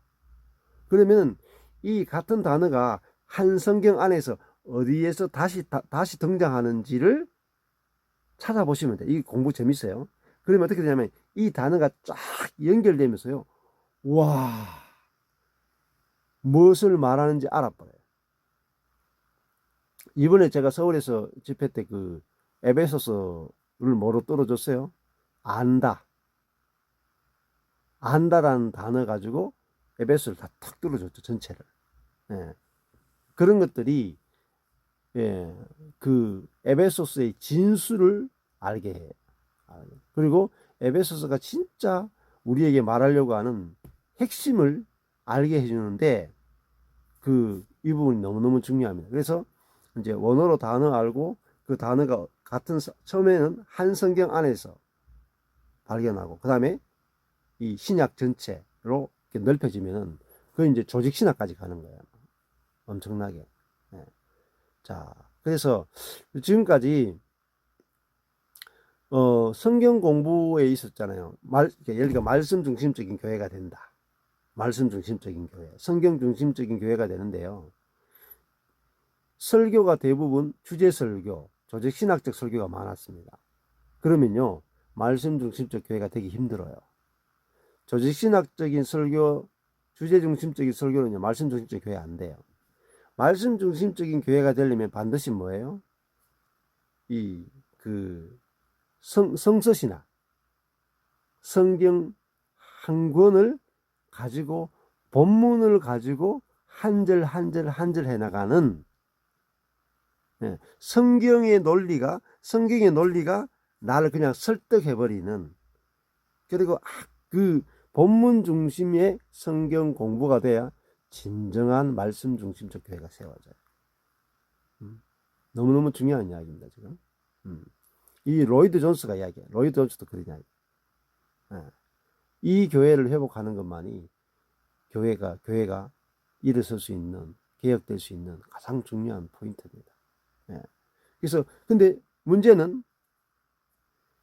그러면 이 같은 단어가 한 성경 안에서 어디에서 다시 등장하는지를 찾아보시면 돼. 이 공부 재밌어요. 그러면 어떻게 되냐면 이 단어가 쫙 연결되면서요. 와, 무엇을 말하는지 알아버려요. 이번에 제가 서울에서 집회 때 그 에베소서를 뭐로 떨어졌어요? 안다. 안다라는 단어 가지고 에베소를 다 탁 뚫어줬죠. 전체를. 예. 그런 것들이 예, 그 에베소서의 진수를 알게 해요. 그리고 에베소서가 진짜 우리에게 말하려고 하는 핵심을 알게 해주는데 이 부분이 너무너무 중요합니다. 그래서 이제 원어로 단어 알고 그 단어가 처음에는 한 성경 안에서 발견하고 그 다음에 이 신약 전체로 이렇게 넓혀지면은 그 이제 조직 신학까지 가는 거예요. 엄청나게. 네. 자, 그래서 지금까지 성경 공부에 있었잖아요. 예를 들어 말씀 중심적인 교회가 된다. 말씀 중심적인 교회, 성경 중심적인 교회가 되는데요. 설교가 대부분 주제 설교, 조직 신학적 설교가 많았습니다. 그러면요, 말씀 중심적 교회가 되기 힘들어요. 조직 신학적인 설교, 주제 중심적인 설교는요, 말씀 중심적 교회 안 돼요. 말씀 중심적인 교회가 되려면 반드시 뭐예요? 성서신학, 성경 한 권을 가지고 본문을 가지고 한 절 한 절 한 절 해나가는 성경의 논리가 나를 그냥 설득해버리는, 그리고 그 본문 중심의 성경 공부가 돼야 진정한 말씀 중심적 교회가 세워져요. 너무너무 중요한 이야기입니다, 지금. 이 로이드 존스가 이야기해요. 로이드 존스도 그런 이야기. 이 교회를 회복하는 것만이 교회가 일어설 수 있는, 개혁될 수 있는 가장 중요한 포인트입니다. 그래서 근데 문제는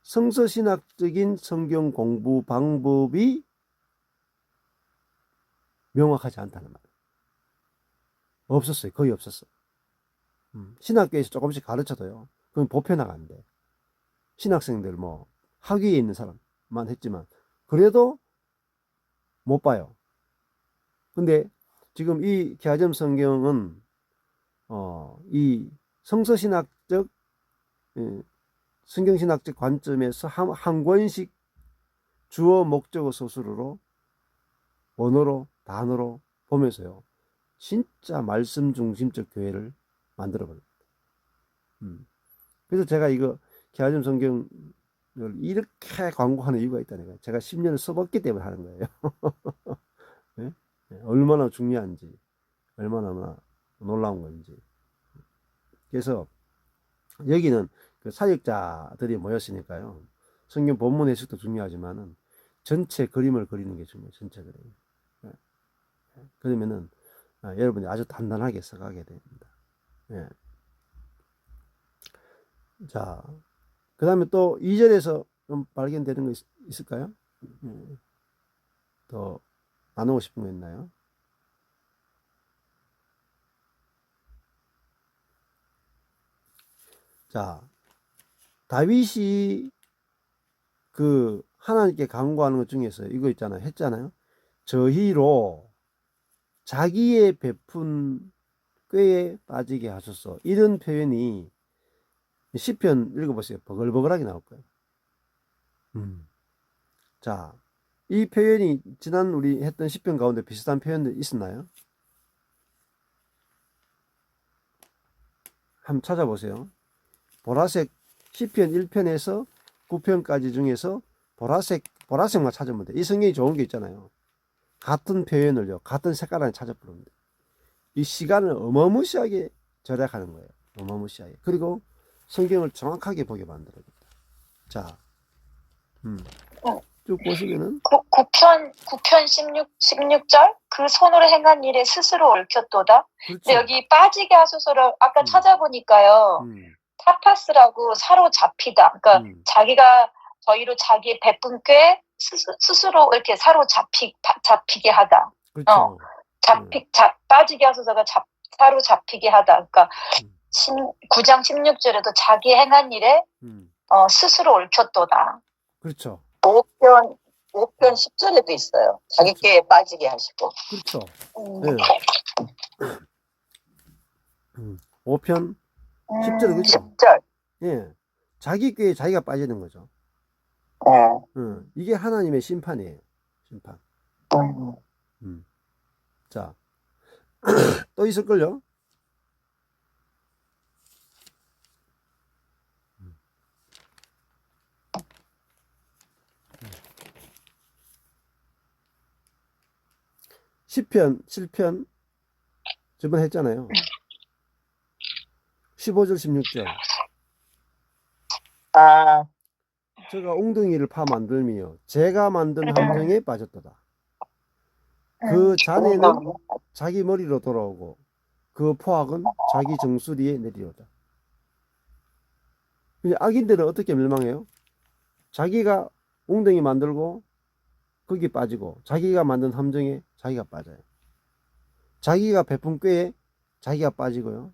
성서신학적인 성경 공부 방법이 명확하지 않다는 말이에요. 없었어요. 거의 없었어요. 신학교에서 조금씩 가르쳐도요, 그건 보편화가 안 돼. 신학생들 학위에 있는 사람만 했지만 그래도 못 봐요. 근데 지금 이 기하점 성경은 이 성서신학적 성경신학적 관점에서 한 권씩 주어 목적어 서술어로 언어로 단어로 보면서요, 진짜 말씀 중심적 교회를 만들어 버립니다. 그래서 제가 이거 기하점 성경을 이렇게 광고하는 이유가 있다니까요. 제가 10년을 써봤기 때문에 하는 거예요. 네? 얼마나 중요한지, 얼마나 놀라운 건지. 그래서 여기는 그 사역자들이 모였으니까요, 성경 본문 해석도 중요하지만은 전체 그림을 그리는 게 중요해요. 전체 그림. 그러면은 여러분이 아주 단단하게 써가게 됩니다. 자, 그 다음에 또 2절에서 좀 발견되는 거 있을까요? 더 나누고 싶은 거 있나요? 자, 다윗이 그 하나님께 간구하는 것 중에서 이거 있잖아요. 했잖아요. 저희로 자기의 베푼 꾀에 빠지게 하소서. 이런 표현이 시편 읽어보세요. 버글버글하게 나올 거예요. 자, 이 표현이 지난 우리 했던 시편 가운데 비슷한 표현들 있었나요? 한번 찾아보세요. 보라색 시편 1편에서 9편까지 중에서 보라색만 찾으면 돼. 이 성경이 좋은 게 있잖아요. 같은 표현을요, 같은 색깔 안에 찾아보면 돼. 이 시간을 어마무시하게 절약하는 거예요. 어마무시하게. 그리고 성경을 정확하게 보게 만들어줍니다. 자, 쭉 보시면은 9편 16절 그 손으로 행한 일에 스스로 옳혔도다. 그렇죠. 근데 여기 빠지게 하소서를 아까 찾아보니까요. 타파스라고 사로잡히다. 그러니까 자기가 저희로 자기 베푼 꾀 스스로 이렇게 사로잡히게 하다. 그렇죠. 빠지게 하소서가 사로잡히게 하다. 그러니까 9장 16절에도 자기 행한 일에 스스로 옳혔도다. 그렇죠. 5편 10절에도 있어요. 자기 꾀에 빠지게 하시고. 그렇죠. 네. 5편 10절 그죠? 10절. 예. 자기 꾀에 자기가 빠지는 거죠. 네. 이게 하나님의 심판이에요. 심판. 자, 또 있을걸요? 시편 7편 저번에 했잖아요. 15절 16절. 아, 제가 엉덩이를 파 만들며 제가 만든 함정에 빠졌도다. 그 잔해는 자기 머리로 돌아오고 그 포악은 자기 정수리에 내리오다. 악인들은 어떻게 멸망해요? 자기가 엉덩이 만들고 거기 빠지고 자기가 만든 함정에 자기가 빠져요. 자기가 베푼 꾀에 자기가 빠지고요.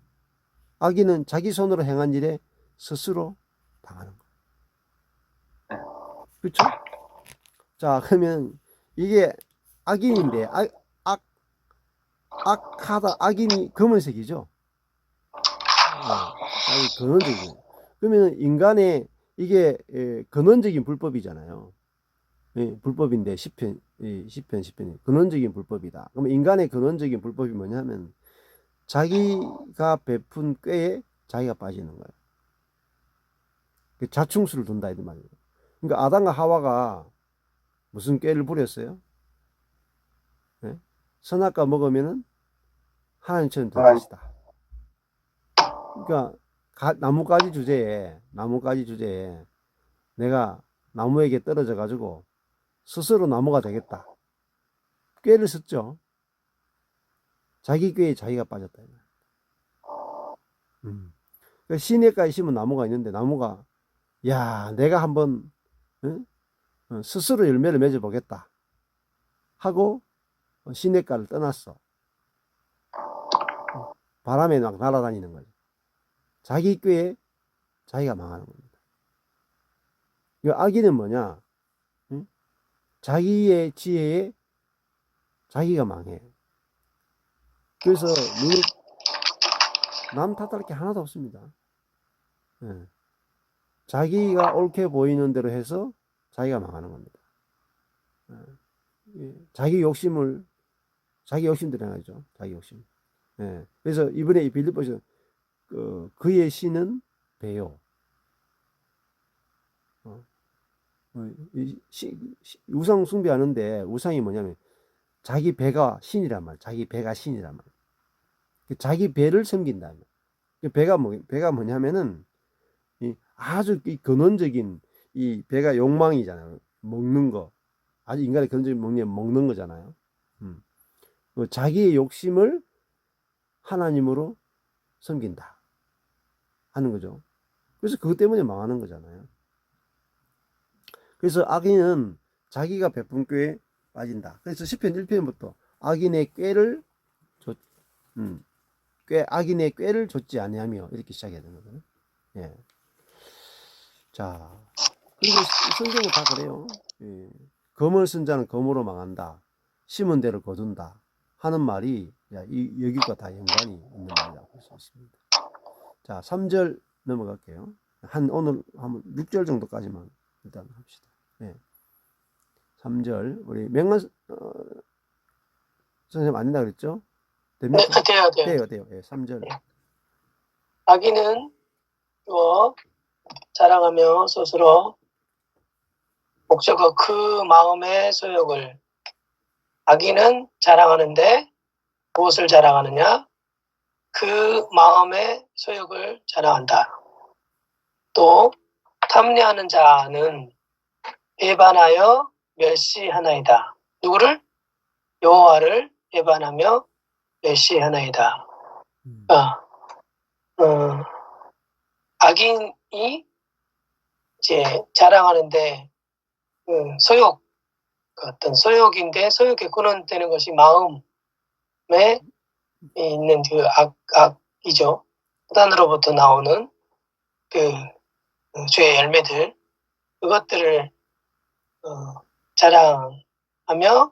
악인은 자기 손으로 행한 일에 스스로 당하는 거예요. 그렇죠? 자, 그러면 이게 악인인데 악하다 악인이 검은색이죠. 근원적인. 그러면 인간의 이게 근원적인 불법이잖아요. 불법인데 10편이 근원적인 불법이다. 그러면 인간의 근원적인 불법이 뭐냐면 자기가 베푼 꾀에 자기가 빠지는 거예요. 자충수를 둔다 이 말이에요. 그러니까 아담과 하와가 무슨 꾀를 부렸어요? 네? 선악과 먹으면은 하나님처럼 될 것이다. 그러니까 나뭇가지 주제에 내가 나무에게 떨어져 가지고 스스로 나무가 되겠다. 꾀를 썼죠. 자기 꾀에 자기가 빠졌다. 그러니까 시냇가에 심은 나무가 있는데 나무가 야 내가 한번 스스로 열매를 맺어보겠다 하고 시냇가를 떠났어. 바람에 막 날아다니는 거죠. 자기 꾀에 자기가 망하는 겁니다. 악인은 뭐냐? 자기의 지혜에 자기가 망해. 그래서 남 탓할 게 하나도 없습니다. 자기가 옳게 보이는 대로 해서 자기가 망하는 겁니다. 자기 욕심대로 행하죠. 자기 욕심. 그래서 이번에 이 빌립보서 그의 신은 배요. 우상 숭배하는데 우상이 뭐냐면 자기 배가 신이란 말. 자기 배가 신이란 말. 자기 배를 섬긴다. 배가 뭐냐면은 아주 근원적인 이 배가 욕망이잖아요. 먹는 거. 아주 인간의 근원적인 먹는 거잖아요. 자기의 욕심을 하나님으로 섬긴다 하는 거죠. 그래서 그것 때문에 망하는 거잖아요. 그래서 악인은 자기가 베푼 꾀에 빠진다. 그래서 시편 1편부터 악인의 꾀를 줬지 아니하며 이렇게 시작해야 되는 거예요. 예. 자, 그리고 성경은 다 그래요. 예. 검을 쓴 자는 검으로 망한다. 심은 대로 거둔다. 하는 말이 여기과 다 연관이 있는 말이라고 볼 수 있습니다. 자, 3절 넘어갈게요. 오늘 한번 6절 정도까지만 일단 합시다. 예. 3절 우리 명만 선생님 안 된다 그랬죠? 됩니까? 돼요. 돼요. 예, 3절. 악인은 자랑하며 스스로 목적과 그 마음의 소욕을 악인은 자랑하는데 무엇을 자랑하느냐? 그 마음의 소욕을 자랑한다. 또 탐내하는 자는 배반하여 멸시하나이다. 누구를? 여호와를 배반하며 멸시하나이다. 악인이 이제 자랑하는데 소욕, 그 어떤 소욕인데 소욕에 근원되는 것이 마음에 있는 그 악이죠. 사단으로부터 나오는 그 죄의 열매들, 그것들을 자랑하며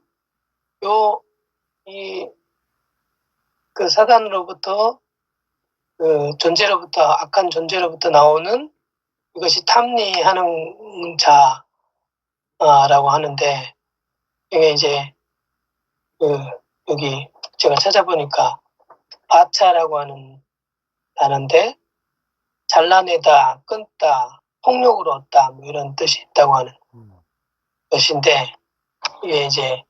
그 사단으로부터 그 존재로부터 악한 존재로부터 나오는 이것이 탐리하는 자라고 하는데 이게 이제 여기 제가 찾아보니까 바차라고 하는 단어인데 잘라내다, 끊다, 폭력으로 얻다 뭐 이런 뜻이 있다고 하는 것인데 이게 이제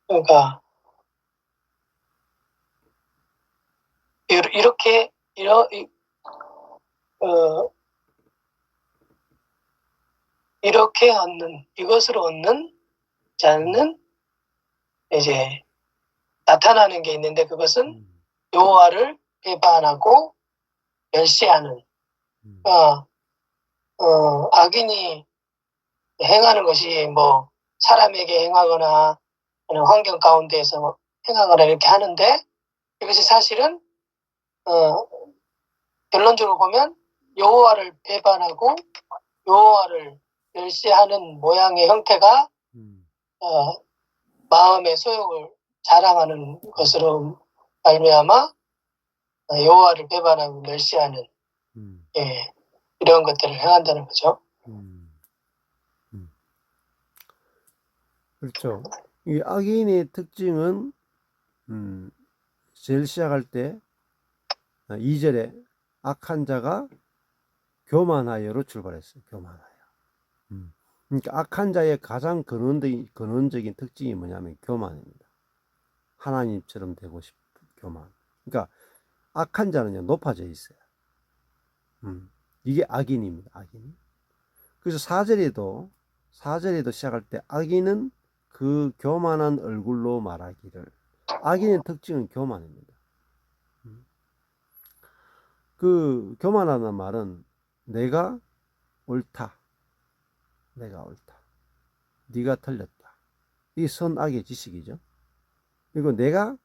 그러니까 이렇게 얻는 이것으로 얻는 자는 이제 나타나는 게 있는데 그것은 여호와를 배반하고 멸시하는 악인이 행하는 것이 뭐 사람에게 행하거나 환경 가운데에서 행하거나 이렇게 하는데 이것이 사실은 결론적으로 보면 여호와를 배반하고 여호와를 멸시하는 모양의 형태가 마음의 소욕을 자랑하는 것으로 말미암아 여호와를 배반하고 멸시하는 이런 것들을 행한다는 거죠. 그렇죠. 이 악인의 특징은 제일 시작할 때 2절에 악한 자가 교만하여로 출발했어요. 교만하여. 그러니까 악한 자의 가장 근원적인 특징이 뭐냐면 교만입니다. 하나님처럼 되고 싶은 교만. 그러니까 악한 자는요 높아져 있어요. 이게 악인입니다. 악인. 그래서 4절에도 시작할 때 악인은 그 교만한 얼굴로 말하기를. 악인의 특징은 교만입니다. 그 교만하다는 말은 내가 옳다. 네가 틀렸다. 이 선악의 지식이죠. 그리고 내가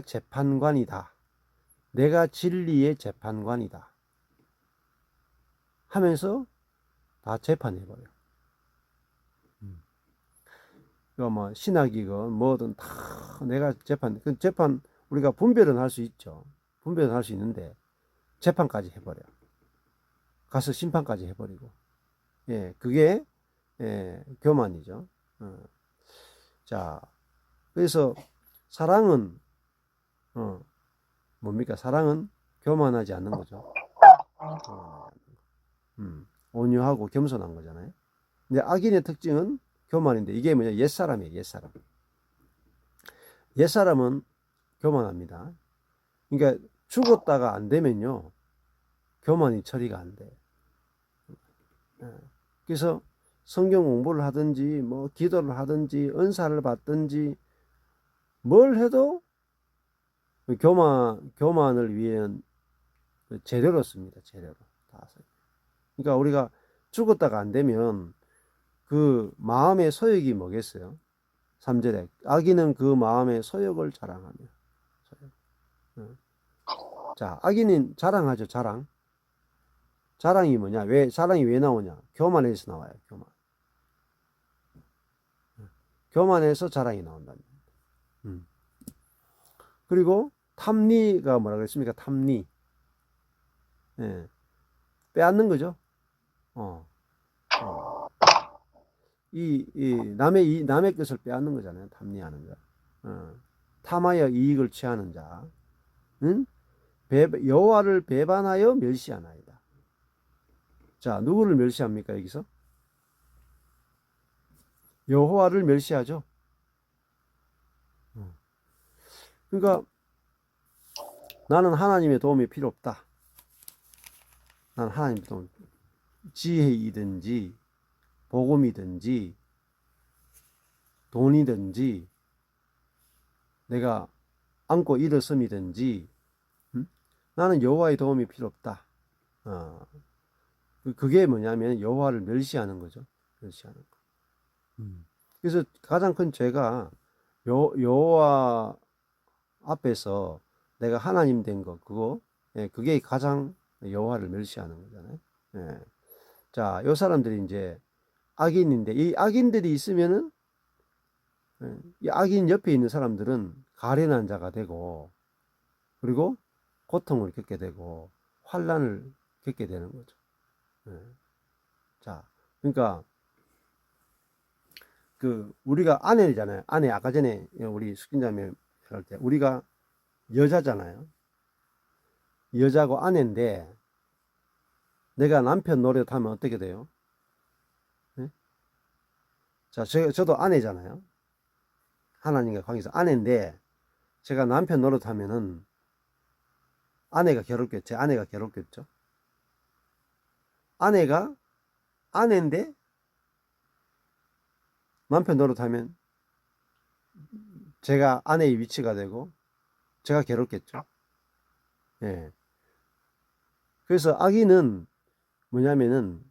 재판관이다. 내가 진리의 재판관이다. 하면서 다 재판해버려. 그러니까 뭐 신학이건 뭐든 다 내가 재판 우리가 분별은 할 수 있죠. 분별은 할 수 있는데 재판까지 해버려. 가서 심판까지 해버리고. 예, 그게 교만이죠. 자, 그래서 사랑은 뭡니까? 사랑은 교만하지 않는 거죠. 온유하고 겸손한 거잖아요. 근데 악인의 특징은 교만인데 이게 뭐냐? 옛사람이에요. 옛사람. 옛사람은 교만합니다. 그러니까 죽었다가 안 되면요. 교만이 처리가 안 돼. 그래서 성경 공부를 하든지 뭐 기도를 하든지 은사를 받든지 뭘 해도 교만을 위한 재료로 씁니다. 재료로. 그러니까 우리가 죽었다가 안 되면 그 마음의 소욕이 뭐겠어요? 3절에 악인은 그 마음의 소욕을 자랑하며. 자, 악인은 자랑하죠. 자랑이 뭐냐? 자랑이 왜 나오냐? 교만에서 나와요. 교만에서 자랑이 나온다는 거예요. 그리고 탐리가 뭐라 그랬습니까? 탐리. 예. 빼앗는 거죠. 남의 것을 빼앗는 거잖아요. 탐리하는 자. 탐하여 이익을 취하는 자. 여호와를 배반하여 멸시하나이다. 자, 누구를 멸시합니까? 여기서? 여호와를 멸시하죠. 그러니까 나는 하나님의 도움이 필요 없다. 난 하나님의 도움, 지혜이든지 복음이든지 돈이든지 내가 안고 일어섬이든지 나는 여호와의 도움이 필요 없다. 그게 뭐냐면 여호와를 멸시하는 거죠. 멸시하는 거. 그래서 가장 큰 죄가 여호와 앞에서 내가 하나님 된 거, 그거, 그게 가장 여호와를 멸시하는 거잖아요. 예. 자, 요 사람들이 이제 악인인데, 이 악인들이 있으면은, 이 악인 옆에 있는 사람들은 가련한 자가 되고, 그리고 고통을 겪게 되고, 환난을 겪게 되는 거죠. 예. 자, 그러니까, 우리가 아내잖아요. 아내, 아까 전에 우리 숙인자매 할 때, 우리가 여자잖아요. 여자고 아내인데, 내가 남편 노릇하면 어떻게 돼요? 네? 자, 저도 아내잖아요. 하나님과 관계에서 아내인데, 제가 남편 노릇하면은, 아내가 괴롭겠죠. 제 아내가 괴롭겠죠. 아내가 아내인데, 남편 노릇하면, 제가 아내의 위치가 되고, 제가 괴롭겠죠. 예. 그래서 악인은 뭐냐면은,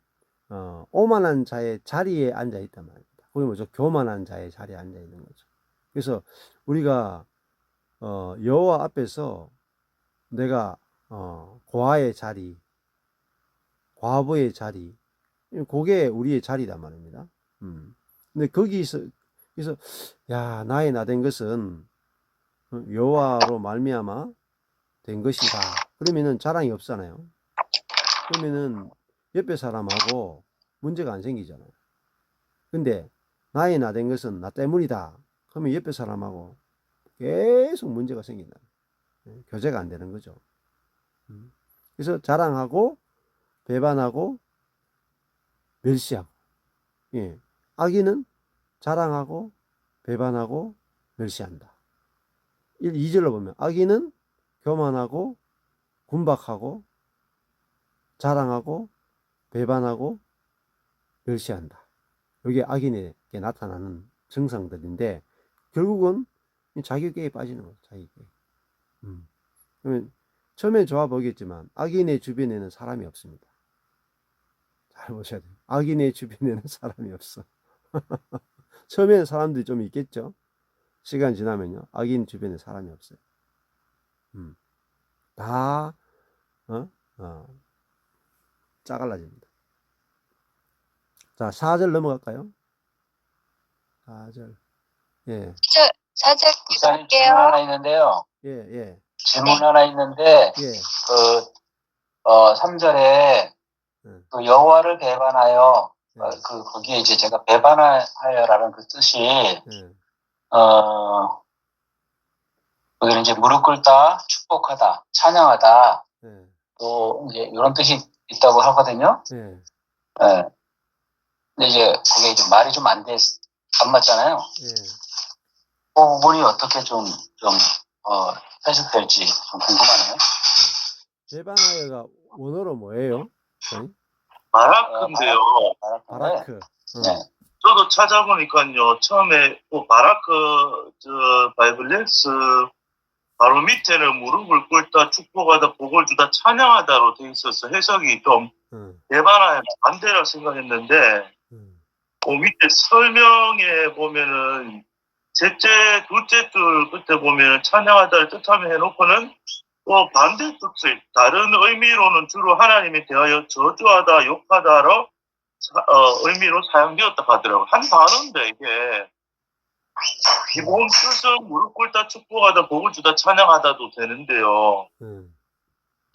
오만한 자의 자리에 앉아 있단 말입니다. 그게 뭐죠? 교만한 자의 자리에 앉아 있는 거죠. 그래서 우리가, 여호와 앞에서 내가, 고아의 자리, 과부의 자리, 그게 우리의 자리단 말입니다. 근데 거기서, 그래서, 야, 나의 나 된 것은 여호와로 말미암아 된 것이다. 그러면은 자랑이 없잖아요. 그러면은 옆에 사람하고 문제가 안 생기잖아요. 근데 나의 나 된 것은 나 때문이다. 그러면 옆에 사람하고 계속 문제가 생긴다. 교제가 안 되는 거죠. 그래서 자랑하고 배반하고 멸시하고. 예. 악인은 자랑하고 배반하고 멸시한다. 2절로 보면 악인은 교만하고 군박하고 자랑하고 배반하고 멸시한다. 이게 악인에게 나타나는 증상들인데 결국은 자기계에 빠지는 거예요. 자기계. 그러면 처음에 좋아 보이겠지만 악인의 주변에는 사람이 없습니다. 잘 보셔야 돼요. 악인의 주변에는 사람이 없어. 처음에는 사람들이 좀 있겠죠. 시간 지나면요. 악인 주변에 사람이 없어요. 다 짜갈라집니다. 자, 4절 넘어갈까요? 4절. 예. 4절 목사님 질문 읽을게요. 하나 있는데요. 예. 질문 하나 있는데, 예. 3절에 그 여호와를 배반하여, 거기에 이제 제가 배반하여라는 그 뜻이, 거기는 이제 무릎 꿇다, 축복하다, 찬양하다, 또 이제 이런 뜻이 있다고 하거든요. 예. 근데 이제 그게 이제 말이 좀 안 맞잖아요. 그 부분이 어떻게 좀 해석될지 좀 궁금하네요. 배반하여가 원어로 뭐예요? 바라크인데요. 바라크. 네. 저도 찾아보니까요. 처음에 바라크 바이블렉스 바로 밑에는 무릎을 꿇다, 축복하다, 복을 주다, 찬양하다로 돼 있어서 해석이 좀 배반하여 반대라 생각했는데 밑에 설명에 보면은 둘째 줄 끝에 보면 찬양하다를 뜻하며 해놓고는 또 반대 뜻을 다른 의미로는 주로 하나님에 대하여 저주하다, 욕하다로 의미로 사용되었다 하더라고요. 한 단어인데 이게 기본 뜻은 무릎 꿇다, 축복하다, 복을 주다, 찬양하다도 되는데요.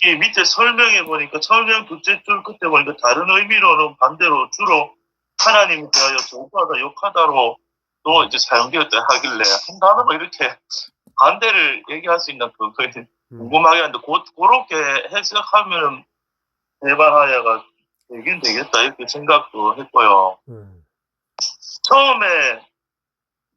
이 밑에 설명에 보니까 설명 둘째 줄 끝에 보니까 다른 의미로는 반대로 주로 하나님에 대하여 저주하다, 욕하다로 또 이제 사용되었다 하길래 한 단어로 이렇게 반대를 얘기할 수 있나 그거 궁금하게 하는데 그렇게 해석하면 배반하여가 되긴 되겠다 이렇게 생각도 했고요. 처음에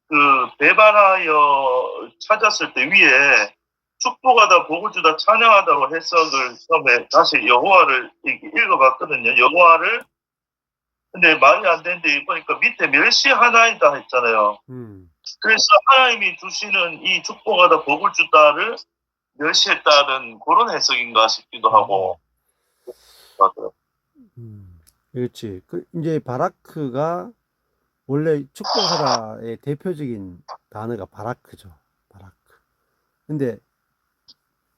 그 배반하여 찾았을 때 위에 축복하다, 복을 주다, 찬양하다로 해석을 처음에 다시 여호와를 읽어봤거든요. 여호와를 근데 말이 안 되는데 보니까 밑에 멸시 하나이다 했잖아요. 그래서 하나님이 주시는 이 축복하다 복을 주다를 멸시했다는 그런 해석인가 싶기도 하고. 맞아요. 그렇지. 이제 바라크가 원래 축복하다의 대표적인 단어가 바라크죠. 바라크. 근데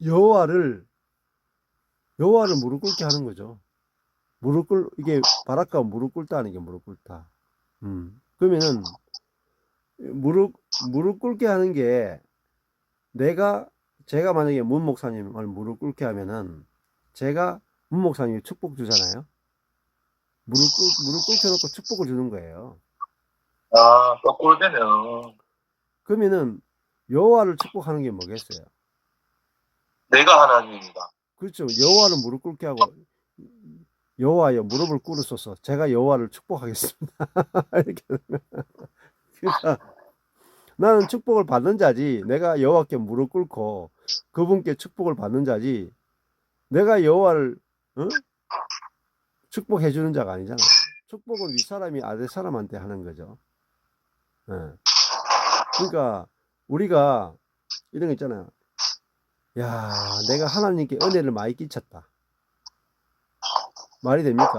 여호와를 무릎 꿇게 하는 거죠. 이게 바라크가 무릎 꿇다 하는 게 무릎 꿇다. 그러면은 무릎 꿇게 하는 게 제가 만약에 문 목사님을 무릎 꿇게 하면은 제가 문 목사님이 축복 주잖아요. 무릎 꿇혀놓고 축복을 주는 거예요. 아, 거꾸로 되네요. 그러면은 여호와를 축복하는 게 뭐겠어요? 내가 하나님이다. 그렇죠. 여호와를 무릎 꿇게 하고 여호와여 무릎을 꿇으소서 제가 여호와를 축복하겠습니다. 이렇게 그러니까 나는 축복을 받는 자지 내가 여호와께 무릎 꿇고 그분께 축복을 받는 자지 내가 여호와를 축복해 주는 자가 아니잖아. 축복은 윗사람이 아랫사람한테 하는 거죠. 예. 그러니까 우리가 이런 거 있잖아요. 야, 내가 하나님께 은혜를 많이 끼쳤다. 말이 됩니까?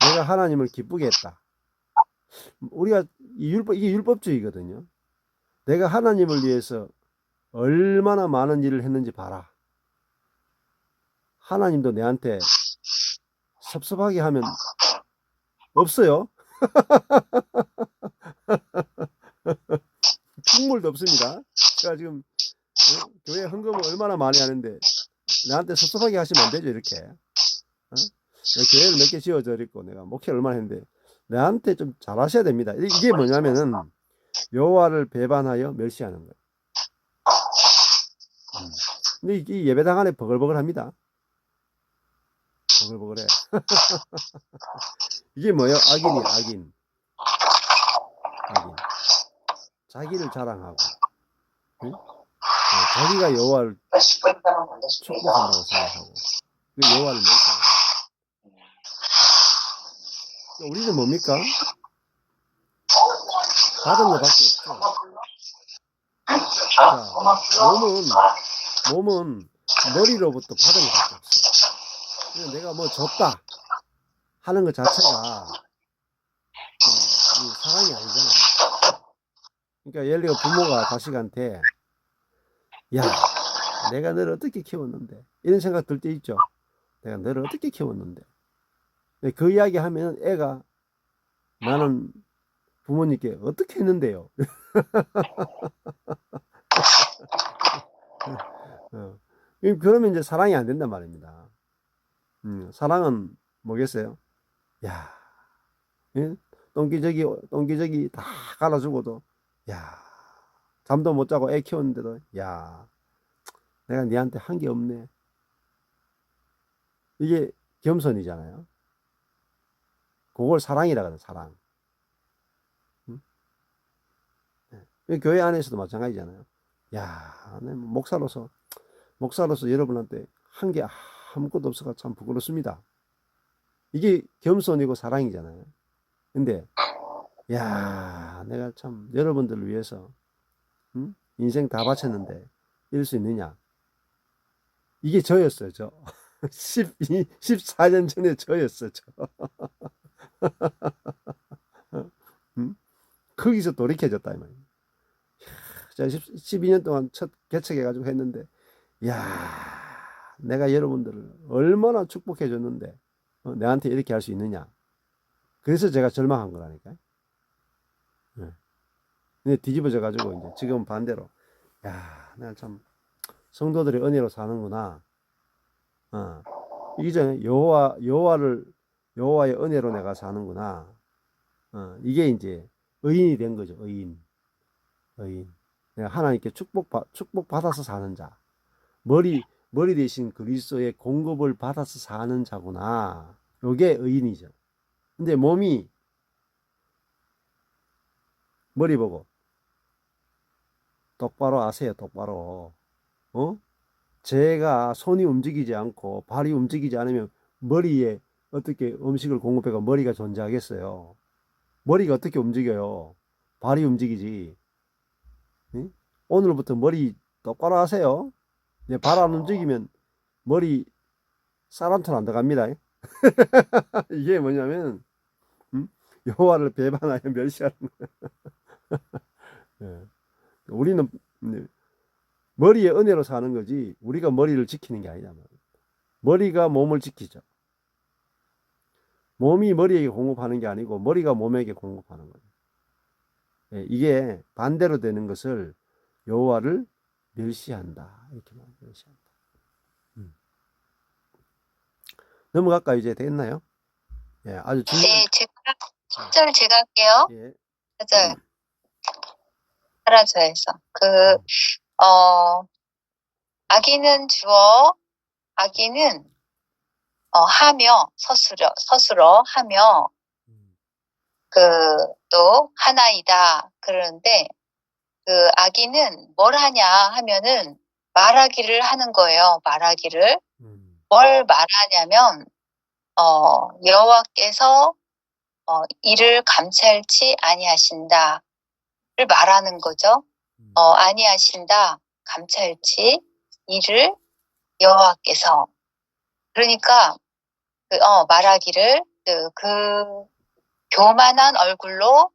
내가 하나님을 기쁘게 했다. 우리가 이게 율법주의거든요. 내가 하나님을 위해서 얼마나 많은 일을 했는지 봐라. 하나님도 내한테 섭섭하게 하면 없어요. 국물도 없습니다. 제가 지금 교회 헌금을 얼마나 많이 하는데 나한테 섭섭하게 하시면 안 되죠. 이렇게 교회를 몇 개 지어드렸고 내가 목회를 얼마나 했는데 나한테 좀 잘하셔야 됩니다. 이게 뭐냐면은 여호와를 배반하여 멸시하는 거예요. 근데 이 예배당 안에 버글버글합니다. 버글버글해. 이게 뭐예요? 악인. 자기를 자랑하고, 응? 자기가 여호와를 축복한다고 생각하고, 그 여호와를 멸시하는 거예요. 우리는 뭡니까? 받은 것밖에 없죠. 자, 몸은 머리로부터 받은 것밖에 없어. 그냥 내가 뭐 줬다 하는 것 자체가 사랑이 아니잖아. 그러니까 예를 들어 부모가 자식한테 야, 내가 너를 어떻게 키웠는데 이런 생각 들 때 있죠. 내가 너를 어떻게 키웠는데 그 이야기 하면 애가 나는 부모님께 어떻게 했는데요. 그러면 이제 사랑이 안 된단 말입니다. 사랑은 뭐겠어요? 야, 똥기저귀 다 갈아주고도, 야, 잠도 못 자고 애 키웠는데도, 야, 내가 니한테 한 게 없네. 이게 겸손이잖아요. 그걸 사랑이라 그래, 사랑. 교회 안에서도 마찬가지잖아요. 야, 목사로서 여러분한테 한 게 아무것도 없어서 참 부끄럽습니다. 이게 겸손이고 사랑이잖아요. 근데 야, 내가 참 여러분들을 위해서 인생 다 바쳤는데 이럴 수 있느냐? 이게 저였어요. 저 14년 전에 저였어요. 저. 거기서 돌이켜졌다 이 말이에요. 제가 12년 동안 첫 개척해가지고 했는데, 야, 내가 여러분들을 얼마나 축복해 줬는데 내한테 이렇게 할 수 있느냐? 그래서 제가 절망한 거라니까요. 근데 뒤집어져 가지고 이제 지금 반대로, 야, 내가 참 성도들의 은혜로 사는구나. 이전에 여호와의 은혜로 내가 사는구나. 이게 이제 의인이 된 거죠. 의인. 내가 하나님께 축복 받아서 사는 자. 머리 대신 그리스도의 공급을 받아서 사는 자구나. 요게 의인이죠. 근데 몸이 머리 보고 똑바로 아세요. 똑바로. 제가 손이 움직이지 않고 발이 움직이지 않으면 머리에 어떻게 음식을 공급해가 머리가 존재하겠어요? 머리가 어떻게 움직여요? 발이 움직이지. 응? 오늘부터 머리 똑바로 하세요. 발 안 움직이면 머리 사람처럼 안 들어갑니다. 이게 뭐냐면 여호와를 배반하여 멸시하는 거예요. 예. 우리는 머리의 은혜로 사는 거지 우리가 머리를 지키는 게 아니다. 머리가 몸을 지키죠. 몸이 머리에게 공급하는 게 아니고 머리가 몸에게 공급하는 거예요. 예, 이게 반대로 되는 것을 여호와를 멸시한다. 이렇게 말해요. 멸시한다. 넘어갈까요? 이제 됐나요? 예, 아주 중요한. 네, 제가 10절 제가 할게요. 예. 10절. 사라져에서. 아기는 주어, 아기는, 하며, 서술어 하며, 또, 하나이다. 그러는데, 아기는 뭘 하냐 하면은, 말하기를 하는 거예요. 말하기를. 뭘 말하냐면, 여호와께서, 이를 감찰치 아니하신다를 말하는 거죠. 아니하신다, 감찰치, 이를 여호와께서. 그러니까, 말하기를, 교만한 얼굴로,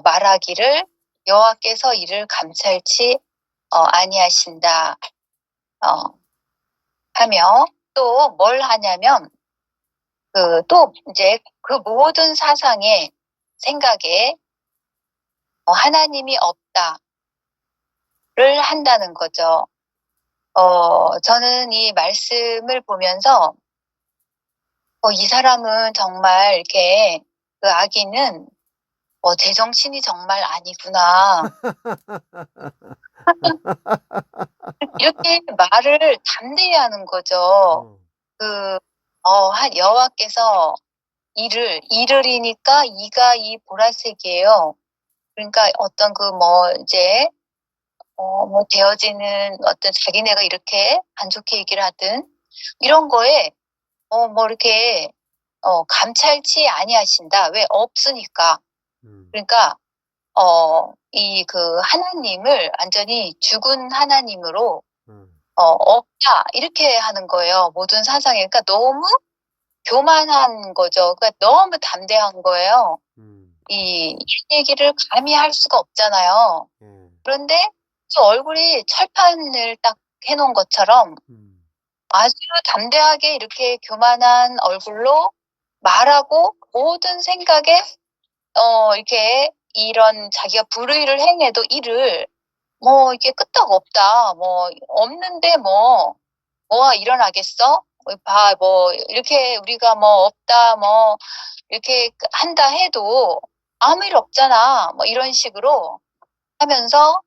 말하기를 여호와께서 이를 감찰치, 아니하신다, 하며, 또 뭘 하냐면, 또 이제 그 모든 사상에, 생각에, 하나님이 없다를 한다는 거죠. 저는 이 말씀을 보면서, 이 사람은 정말 이렇게, 그 아기는, 제정신이 정말 아니구나. 이렇게 말을 담대히 하는 거죠. 여호와께서 이르리니까 이가 이 보라색이에요. 그러니까 어떤 이제, 되어지는 어떤 자기네가 이렇게 안 좋게 얘기를 하든, 이런 거에, 이렇게, 감찰치 아니하신다. 왜? 없으니까. 그러니까, 하나님을 완전히 죽은 하나님으로, 없다. 이렇게 하는 거예요. 모든 사상에. 그러니까 너무 교만한 거죠. 그러니까 너무 담대한 거예요. 이 얘기를 감히 할 수가 없잖아요. 그런데 그 얼굴이 철판을 딱 해놓은 것처럼 아주 담대하게 이렇게 교만한 얼굴로 말하고 모든 생각에 이렇게 이런 자기가 불의를 행해도 이를 이게 끄떡 없다. 없는데 뭐가 일어나겠어? 이렇게 우리가 없다, 이렇게 한다 해도 아무 일 없잖아. 이런 식으로 하면서,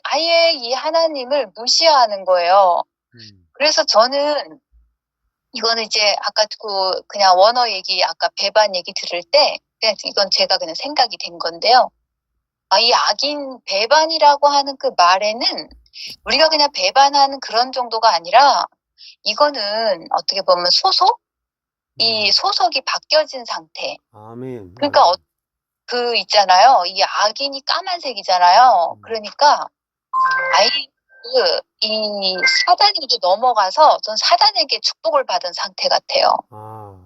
아예 이 하나님을 무시하는 거예요. 그래서 저는, 이거는 이제 아까 그냥 원어 얘기, 아까 배반 얘기 들을 때, 그냥 이건 제가 그냥 생각이 된 건데요. 이 악인 배반이라고 하는 그 말에는 우리가 그냥 배반하는 그런 정도가 아니라 이거는 어떻게 보면 이 소속이 바뀌어진 상태. 아멘. 그러니까 있잖아요. 이 악인이 까만색이잖아요. 그러니까 아예 이 사단에게 넘어가서 전 사단에게 축복을 받은 상태 같아요.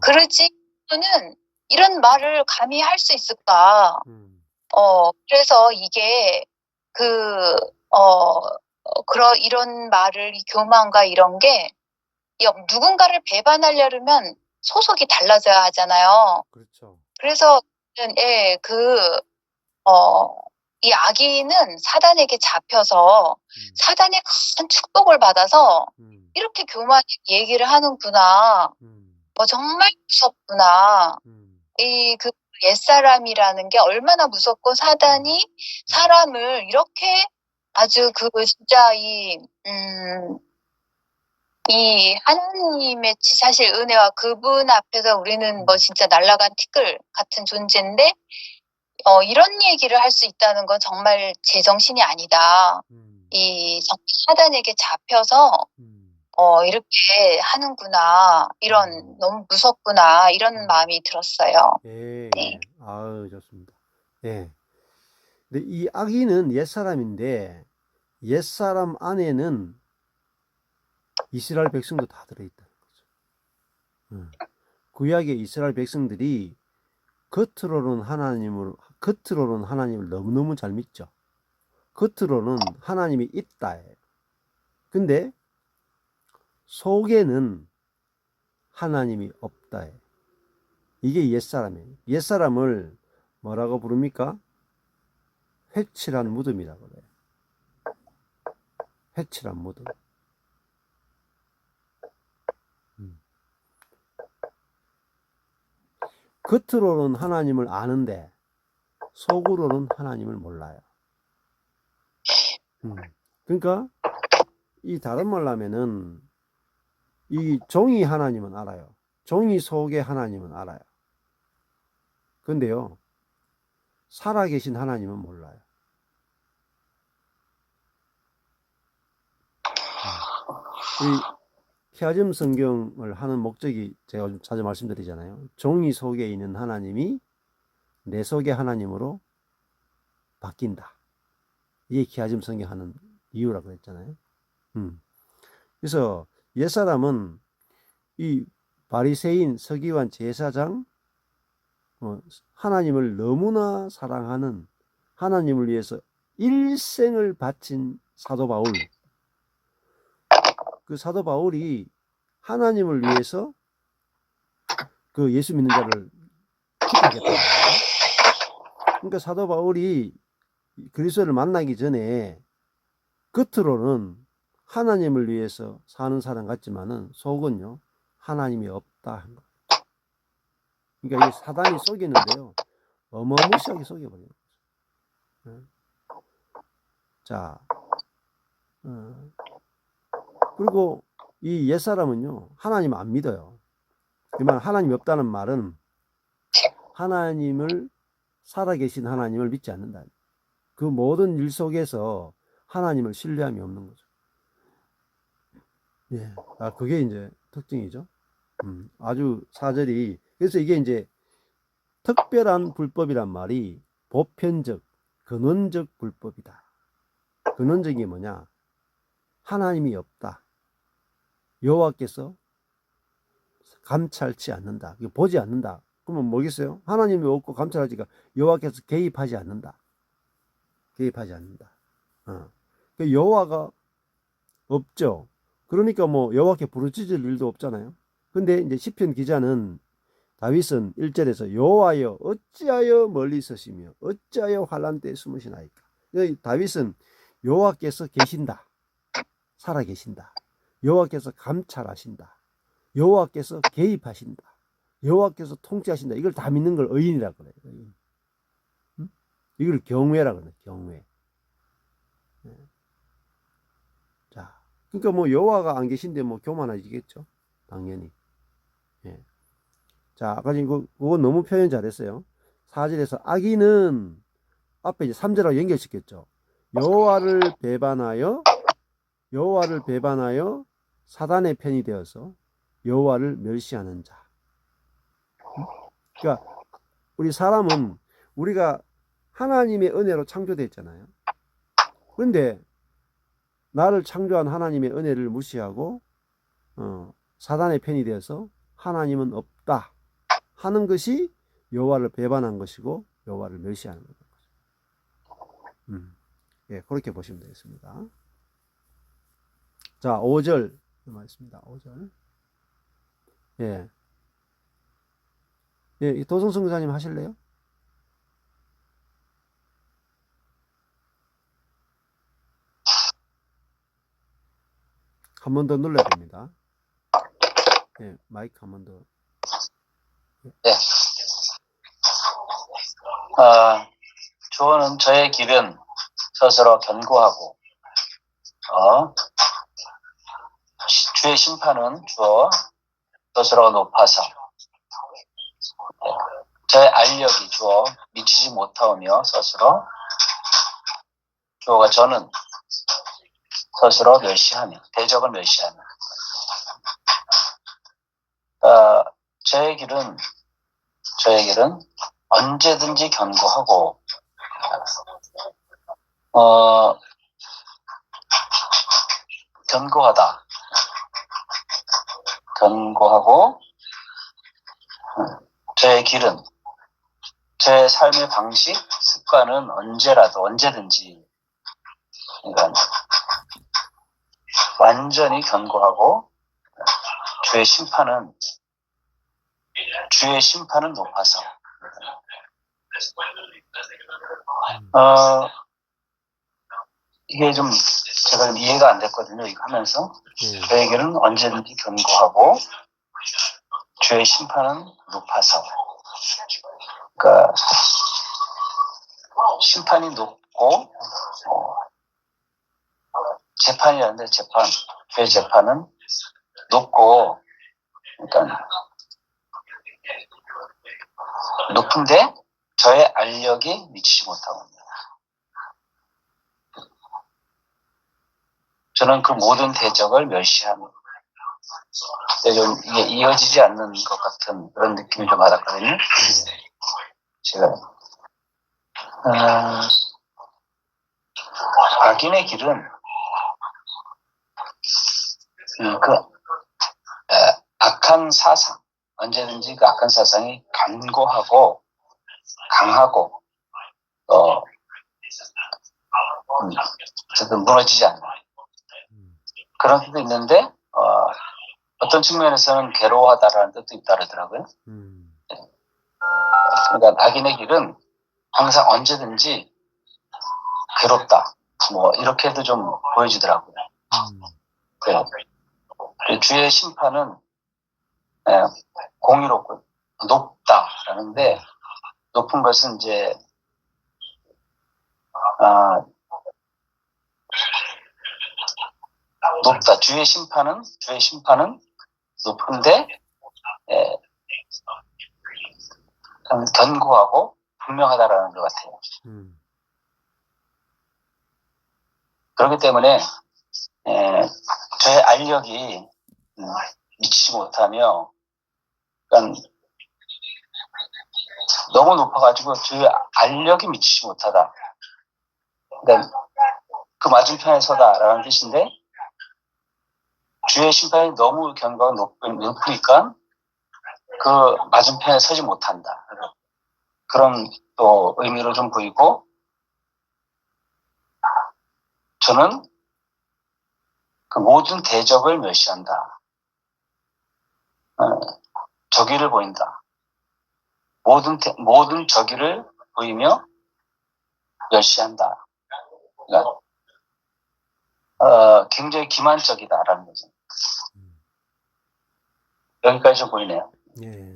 그러지 저는 이런 말을 감히 할 수 있을까? 그래서 이게 이런 말을 이 교만과 이런 게 누군가를 배반하려면 소속이 달라져야 하잖아요. 그렇죠. 그래서 이 아기는 사단에게 잡혀서 사단의 큰 축복을 받아서 이렇게 교만하게 얘기를 하는구나. 정말 무섭구나. 옛사람이라는 게 얼마나 무섭고 사단이 사람을 이렇게 아주 진짜 이 하나님의 사실 은혜와 그분 앞에서 우리는 진짜 날아간 티끌 같은 존재인데, 이런 얘기를 할 수 있다는 건 정말 제정신이 아니다. 이 사단에게 잡혀서, 이렇게 하는구나. 너무 무섭구나. 이런 마음이 들었어요. 예, 네. 예. 아유, 좋습니다. 예. 근데 이 아기는 옛사람인데, 옛사람 안에는 이스라엘 백성도 다 들어있다는 거죠. 구약의 이스라엘 백성들이 겉으로는 하나님을 너무너무 잘 믿죠. 겉으로는 하나님이 있다. 근데 속에는 하나님이 없다. 이게 옛사람이에요. 옛사람을 뭐라고 부릅니까? 회칠한 무덤이라고 그래요. 회칠한 무덤. 겉으로는 하나님을 아는데 속으로는 하나님을 몰라요. 그러니까 이 다른 말로 하면은 이 종이 하나님은 알아요. 종이 속에 하나님은 알아요. 근데요, 살아계신 하나님은 몰라요. 이 히아즘 성경을 하는 목적이 제가 자주 말씀드리잖아요. 종이 속에 있는 하나님이 내 속의 하나님으로 바뀐다. 이게 히아즘 성경 하는 이유라고 그랬잖아요. 그래서 옛사람은 이 바리새인, 서기관, 제사장, 하나님을 너무나 사랑하는, 하나님을 위해서 일생을 바친 사도 바울. 그 사도 바울이 하나님을 위해서 그 예수 믿는 자를 기도하겠다는 거예요. 그러니까 사도 바울이 그리스도를 만나기 전에 겉으로는 하나님을 위해서 사는 사람 같지만은 속은요, 하나님이 없다 한 거예요. 그러니까 이 사단이 속이는데요, 어마무시하게 속여버려요. 자, 그리고 이 옛사람은요, 하나님 안 믿어요. 이 말, 하나님이 없다는 말은 하나님을, 살아계신 하나님을 믿지 않는다. 그 모든 일 속에서 하나님을 신뢰함이 없는 거죠. 예. 그게 이제 특징이죠. 아주 사절이, 그래서 이게 이제 특별한 불법이란 말이 보편적, 근원적 불법이다. 근원적이 뭐냐? 하나님이 없다. 여호와께서 감찰치 않는다. 보지 않는다. 그러면 뭐겠어요? 하나님이 없고 감찰하지가 여호와께서 개입하지 않는다. 개입하지 않는다. 여호와가 없죠. 그러니까 뭐 여호와께 부르짖을 일도 없잖아요. 근데 이제 시편 기자는, 다윗은 1절에서 여호와여 어찌하여 멀리 있으시며 어찌하여 환난 때에 숨으시나이까. 다윗은 여호와께서 계신다. 살아 계신다. 여호와께서 감찰하신다. 여호와께서 개입하신다. 여호와께서 통치하신다. 이걸 다 믿는 걸 의인이라고 그래요. 의인. 이걸 경외라고 그래요. 경외. 자, 그러니까 뭐 여호와가 안 계신데 뭐 교만해지겠죠. 당연히. 예. 자, 아까 그거 너무 표현 잘했어요. 4절에서 악인은 앞에 이제 3절하고 연결시켰죠. 여호와를 배반하여 사단의 편이 되어서 여호와를 멸시하는 자. 그러니까 우리 사람은 우리가 하나님의 은혜로 창조됐잖아요. 그런데 나를 창조한 하나님의 은혜를 무시하고 사단의 편이 되어서 하나님은 없다 하는 것이 여호와를 배반한 것이고 여호와를 멸시하는 거죠. 예, 그렇게 보시면 되겠습니다. 자, 5절 말씀입니다. 5절. 예. 예, 도성성 교사님 하실래요? 한 번 더 눌러야 됩니다. 예, 마이크 한 번 더. 네. 주어는 저의 길은 스스로 견고하고, 주의 심판은 주어 스스로가 높아서, 저의 알력이 주어 미치지 못하오며 스스로, 주어가 저는 스스로 멸시하며, 대적을 멸시하며. 저의 길은 언제든지 견고하고, 견고하다. 견고하고, 저의 길은, 제 삶의 방식, 습관은 언제라도, 언제든지, 그러니까 완전히 견고하고, 주의 심판은 높아서, 이게 좀 제가 좀 이해가 안 됐거든요. 이거 하면서. 저에게는 언제든지 견고하고 주의 심판은 높아서. 그러니까 심판이 높고 재판이라는데 주의 재판은 높고, 그러니까 높은데 저의 알력이 미치지 못하고 있습니다. 저는 그 모든 대적을 멸시합니다. 좀 이게 이어지지 않는 것 같은 그런 느낌을 좀 받았거든요. 제가 악인의 길은 악한 사상, 언제든지 그 악한 사상이 견고하고 강하고 어쨌든 무너지지 않는 그런 뜻도 있는데, 어떤 측면에서는 괴로워하다라는 뜻도 있다 그러더라고요. 그러니까 악인의 길은 항상 언제든지 괴롭다, 뭐 이렇게도 좀 보여지더라고요. 그래요. 주의 심판은 공의롭고 높다라는데, 높은 것은 이제 높다. 주의 심판은 높은데 견고하고 분명하다라는 것 같아요. 그렇기 때문에 저의 알력이 미치지 못하며, 그러니까 너무 높아가지고 저의 알력이 미치지 못하다. 그러니까 그 맞은편에 서다라는 뜻인데, 주의 심판이 너무 견고하고 높으니까 그 맞은편에 서지 못한다. 그런 또 의미로 좀 보이고, 저는 그 모든 대적을 멸시한다. 적의를 보인다. 모든 적의를 보이며 멸시한다. 그러니까 굉장히 기만적이다라는 거죠. 여기까지 좀 보이네요. 예.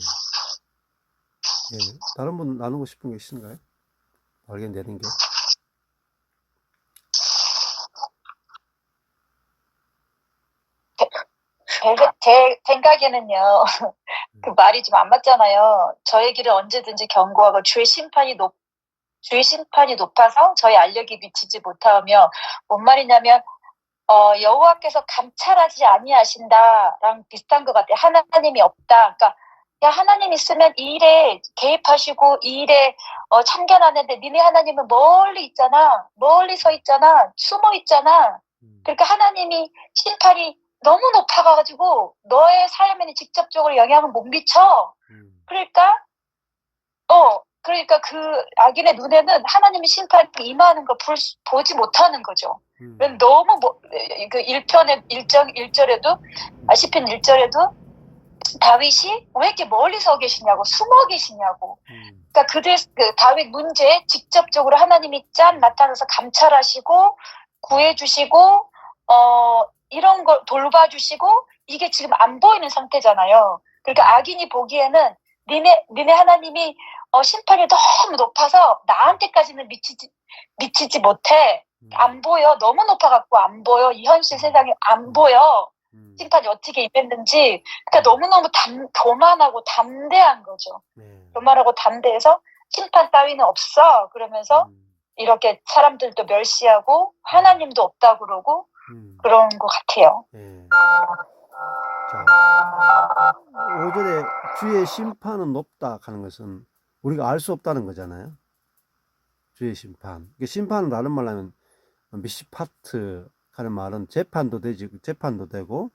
다른 분 나누고 싶은 게 있으신가요? 발견되는 게? 제 생각에는요, 그 말이 좀 안 맞잖아요. 저의 길은 언제든지 견고하고 주의 심판이 높아서 저의 알력이 미치지 못하며, 뭔 말이냐면, 여호와께서 감찰하지 아니하신다랑 비슷한 것 같아요. 하나님이 없다. 그러니까, 야, 하나님 있으면 이 일에 개입하시고 이 일에 참견하는데, 니네 하나님은 멀리 있잖아. 멀리 서 있잖아. 숨어 있잖아. 그러니까 하나님이 심판이 너무 높아가지고 너의 삶에는 직접적으로 영향을 못 미쳐. 그러니까 그 악인의 눈에는 하나님의 심판이 임하는 걸 보지 못하는 거죠. 너무 그 1절에도 1절에도 다윗이 왜 이렇게 멀리 서 계시냐고, 숨어 계시냐고. 그러니까 그 다윗 문제에 직접적으로 하나님이 나타나서 감찰하시고 구해주시고 이런 걸 돌봐주시고, 이게 지금 안 보이는 상태잖아요. 그러니까 악인이 보기에는 니네 하나님이 심판이 너무 높아서 나한테까지는 미치지 못해. 안 보여. 너무 높아갖고 안 보여. 이 현실 세상에 안 보여. 심판이 어떻게 임했는지. 그러니까 너무너무 교만하고 담대한 거죠. 교만하고 담대해서 심판 따위는 없어. 그러면서 이렇게 사람들도 멸시하고 하나님도 없다고 그러고 그런 것 같아요. 자, 5절에 주의 심판은 높다 하는 것은 우리가 알 수 없다는 거잖아요. 주의 심판. 심판은 다른 말로 하면 미시파트 하는 말은 재판도 되고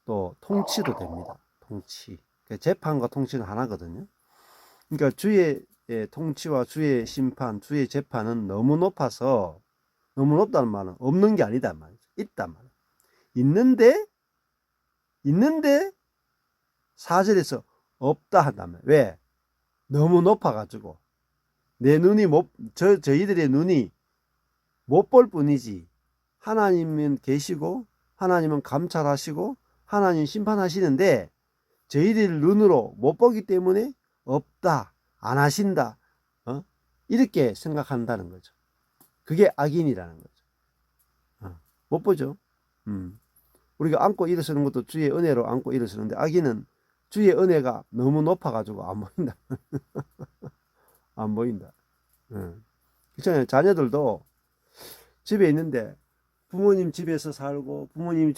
또 통치도 됩니다. 통치. 재판과 통치는 하나거든요. 그러니까 주의 통치와 주의 심판, 주의 재판은 너무 높아서, 너무 높다는 말은 없는 게 아니다 말이죠. 있단 말이에요. 있는데 4절에서 없다 한다면 왜? 너무 높아가지고 내 눈이 저희들의 눈이 못 볼 뿐이지 하나님은 계시고 하나님은 감찰하시고 하나님 심판하시는데 저희들 눈으로 못 보기 때문에 없다, 안 하신다, 이렇게 생각한다는 거죠. 그게 악인이라는 거죠. 못 보죠. 우리가 안고 일어서는 것도 주의 은혜로 안고 일어서는데 악인은 주의 은혜가 너무 높아가지고 안 보인다. 안 보인다. 그렇잖아요. 자녀들도 집에 있는데 부모님 집에서 살고 부모님이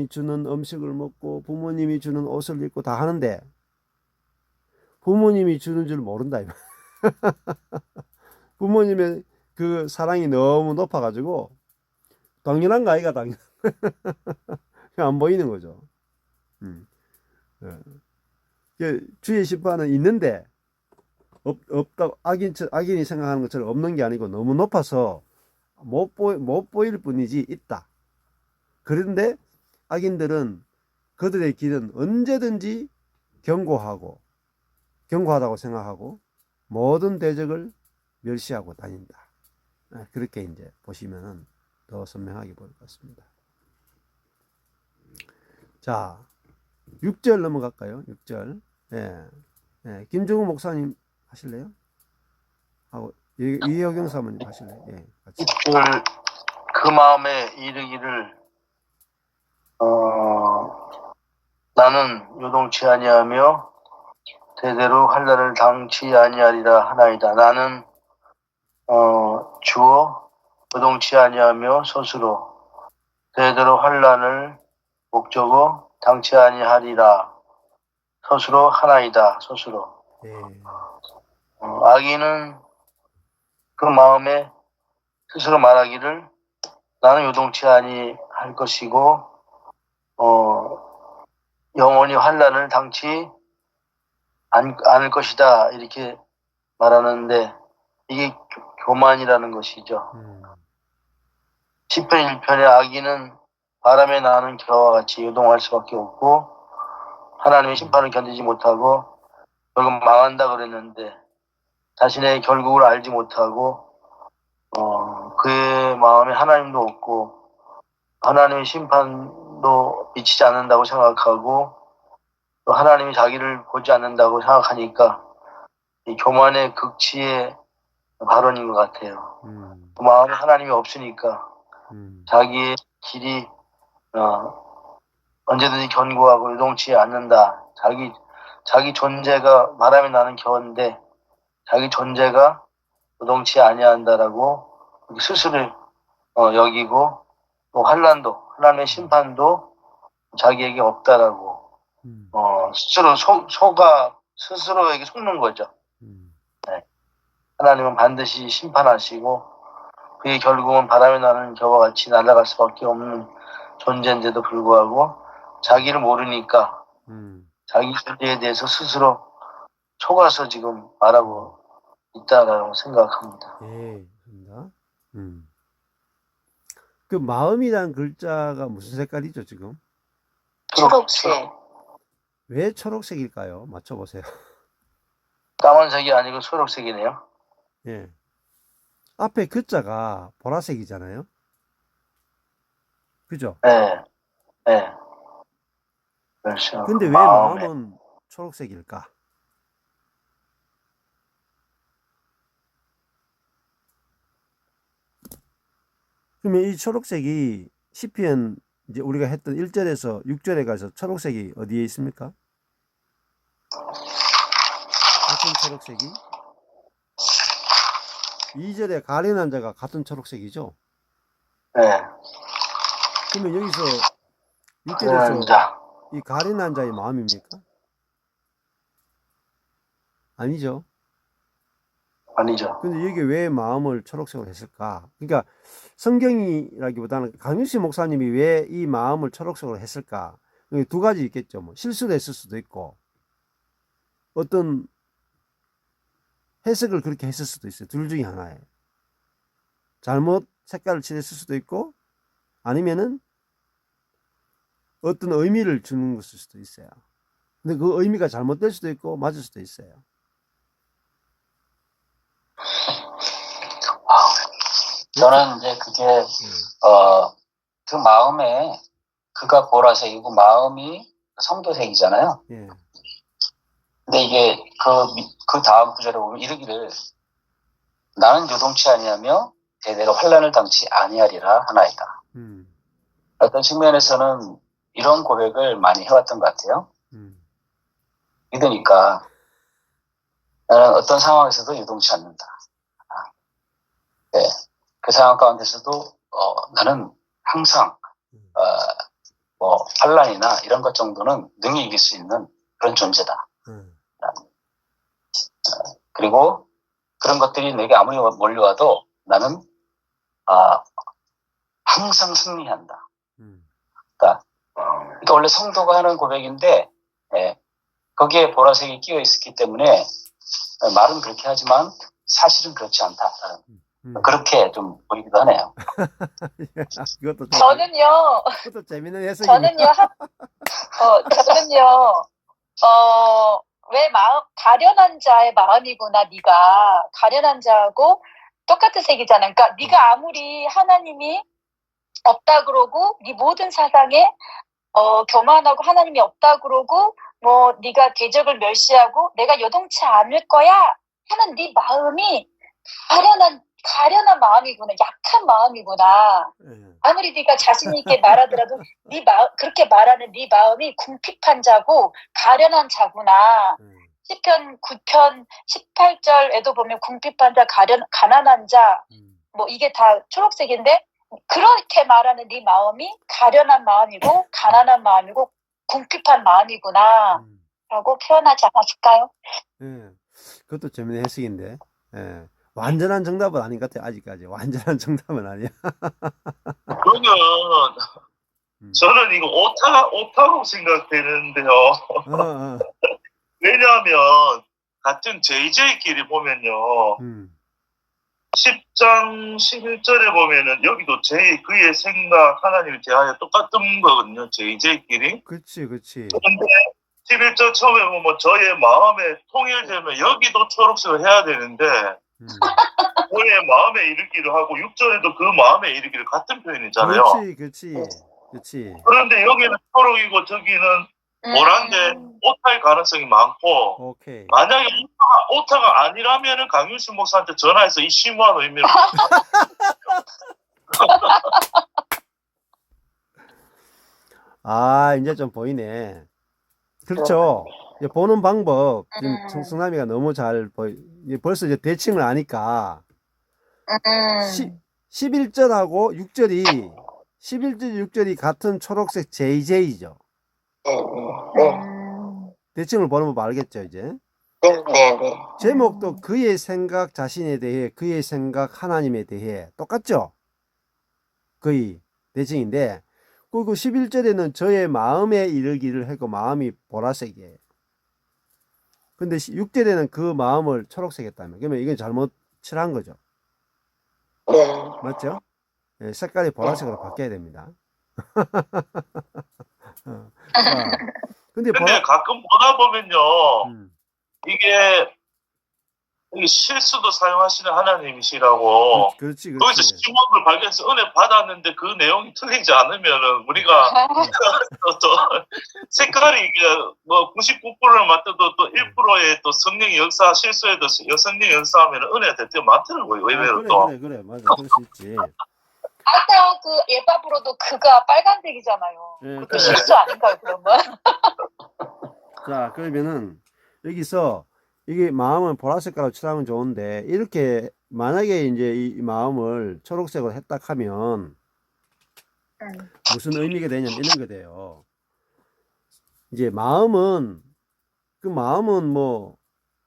주는 음식을 먹고 부모님이 주는 옷을 입고 다 하는데 부모님이 주는 줄 모른다. 부모님의 그 사랑이 너무 높아가지고 당연한 거 아이가 당연. 안 보이는 거죠. 주의 심판은 있는데 없다. 악인이 생각하는 것처럼 없는 게 아니고 너무 높아서 못 보일 뿐이지 있다. 그런데 악인들은 그들의 길은 언제든지 견고하다고 생각하고 모든 대적을 멸시하고 다닌다. 그렇게 이제 보시면은 더 선명하게 보일 것 같습니다. 자, 6절 넘어갈까요? 6절. 김종우 목사님 하실래요? 하고 이혜경 사모님 하실래요? 같이. 그 마음에 이르기를 나는 요동치 아니하며 대대로 환난을 당치 아니하리라 하나이다. 나는 주어 요동치 아니하며 스스로 대대로 환난을 목적어 당치 아니하리라. 스스로 하나이다. 스스로. 악인은 그 마음에 스스로 말하기를 나는 요동치 아니할 것이고 영원히 환난을 당치 않을 것이다. 이렇게 말하는데 이게 교만이라는 것이죠. 시편 1편의 악인은 바람에 나는 겨와 같이 요동할 수밖에 없고 하나님의 심판을 견디지 못하고 결국 망한다 그랬는데 자신의 결국을 알지 못하고 그의 마음에 하나님도 없고 하나님의 심판도 미치지 않는다고 생각하고 또 하나님이 자기를 보지 않는다고 생각하니까 이 교만의 극치의 발언인 것 같아요. 그 마음에 하나님이 없으니까 자기의 길이 언제든지 견고하고 요동치 않는다. 자기 존재가 바람에 나는 겨인데 자기 존재가 요동치 아니한다라고 스스로 여기고 또 환난도 하나님의 심판도 자기에게 없다라고 스스로에게 속는 거죠. 하나님은 반드시 심판하시고 그의 결국은 바람에 나는 겨와 같이 날아갈 수밖에 없는 존재인데도 불구하고 자기를 모르니까 자기 존재에 대해서 스스로 속아서 지금 말하고 있다라고 생각합니다. 좋습니다. 그 마음이란 글자가 무슨 색깔이죠 지금? 초록색. 왜 초록색일까요? 맞춰보세요. 까만색이 아니고 초록색이네요. 앞에 글자가 보라색이잖아요. 그죠? 네. 그렇죠. 근데 왜 마음은 초록색일까? 그러면 이 초록색이 시편 이제 우리가 했던 1절에서 6절에 가서 초록색이 어디에 있습니까? 같은 초록색이 2절에 가련한 자가 같은 초록색이죠. 네. 그러면 여기서 가련한 자. 이 가련한 자의 마음입니까? 아니죠. 아니죠. 근데 여기 왜 마음을 초록색으로 했을까? 그러니까 성경이라기보다는 강윤식 목사님이 왜 이 마음을 초록색으로 했을까? 여기 두 가지 있겠죠. 뭐 실수를 했을 수도 있고 어떤 해석을 그렇게 했을 수도 있어요. 둘 중에 하나예요. 잘못 색깔을 칠했을 수도 있고 아니면은 어떤 의미를 주는 것일 수도 있어요. 근데 그 의미가 잘못될 수도 있고 맞을 수도 있어요. 저는 이제 그게 그 마음에 그가 보라색이고 마음이 성도색이잖아요. 예. 근데 이게 그 다음 구절에 보면 이르기를 나는 요동치 아니하며 대대로 환난을 당치 아니하리라 하나이다. 어떤 측면에서는 이런 고백을 많이 해왔던 것 같아요. 믿으니까 나는 어떤 상황에서도 요동치 않는다. 네. 그 상황 가운데서도 나는 항상 뭐 환난이나 이런 것 정도는 능히 이길 수 있는 그런 존재다. 그리고 그런 것들이 내게 아무리 몰려와도 나는 항상 승리한다. 그러니까 원래 성도가 하는 고백인데 거기에 보라색이 끼어 있었기 때문에 말은 그렇게 하지만 사실은 그렇지 않다. 그렇게 좀 보이기도 하네요. 그것도 재밌는 해석입니다. 저는요, 왜 가련한 자의 마음이구나, 네가. 가련한 자하고 똑같은 색이잖아. 그러니까 네가 아무리 하나님이 없다 그러고 네 모든 사상에 교만하고 하나님이 없다 그러고 뭐 네가 대적을 멸시하고 내가 요동치 않을 거야 하는 네 마음이 가련한 마음이구나, 약한 마음이구나. 아무리 네가 자신 있게 말하더라도 그렇게 말하는 네 마음이 궁핍한 자고 가련한 자구나. 시편 9편 18절에도 보면 궁핍한 자, 가난한 자, 뭐 이게 다 초록색인데 그렇게 말하는 네 마음이 가련한 마음이고 가난한 마음이고 궁핍한 마음이구나 라고 표현하지 않았을까요? 그것도 재밌는 해석인데 완전한 정답은 아닌 것 같아요. 아직까지 완전한 정답은 아니야. 그러면 저는 이거 오타로 생각되는데요. 왜냐하면 같은 JJ끼리 보면요. 10장 11절에 보면은 여기도 그의 생각 하나님에 대하여 똑같은 거거든요. JJ끼리. 그치. 그런데 11절 처음에 보면 저의 마음에 통일되면 여기도 초록색을 해야 되는데 저의 마음에 이르기를 하고 6절에도 그 마음에 이르기를 같은 표현이잖아요. 그치. 그런데 여기는 초록이고 저기는 보라인데 오타일 가능성이 많고 오케이. 만약에 오타가 아니라면은 강윤식 목사한테 전화해서 이 심오한 의미를 이제 좀 보이네. 그렇죠. 이제 보는 방법 지금 성남이가 너무 잘 벌써 이제 대칭을 아니까 11절하고 6절이 11절 6절이 같은 초록색 JJ죠. 대칭을 보는 법 알겠죠, 이제? 네. 제목도 그의 생각 자신에 대해, 그의 생각 하나님에 대해 똑같죠? 거의 대칭인데, 그리고 11절에는 저의 마음에 이르기를 하고 마음이 보라색이에요. 근데 6절에는 그 마음을 초록색 했다면, 그러면 이건 잘못 칠한 거죠. 맞죠? 색깔이 보라색으로 바뀌어야 됩니다. 근데 가끔 보다 보면요. 이게 실수도 사용하시는 하나님이시라고. 그렇지. 거기서 심오한 걸 발견해서 은혜 받았는데 그 내용이 틀리지 않으면은 우리가 또 색깔이 이게 뭐 99%를 맞춰도 또 1%의 또 성령의 역사 실수에도 성령의 역사하면 은혜가 될 때 많더라고요. 의외로 또. 그래. 맞아. 그럴 수 있지. 아까 그 예밥으로도 그가 빨간색이잖아요. 그것도 실수 아닌가요, 그러면? 자, 그러면은 여기서 이게 마음은 보라색깔로 칠하면 좋은데 이렇게 만약에 이제 이 마음을 초록색으로 했다 하면 무슨 의미가 되냐면 이런 게 돼요. 이제 그 마음은 뭐,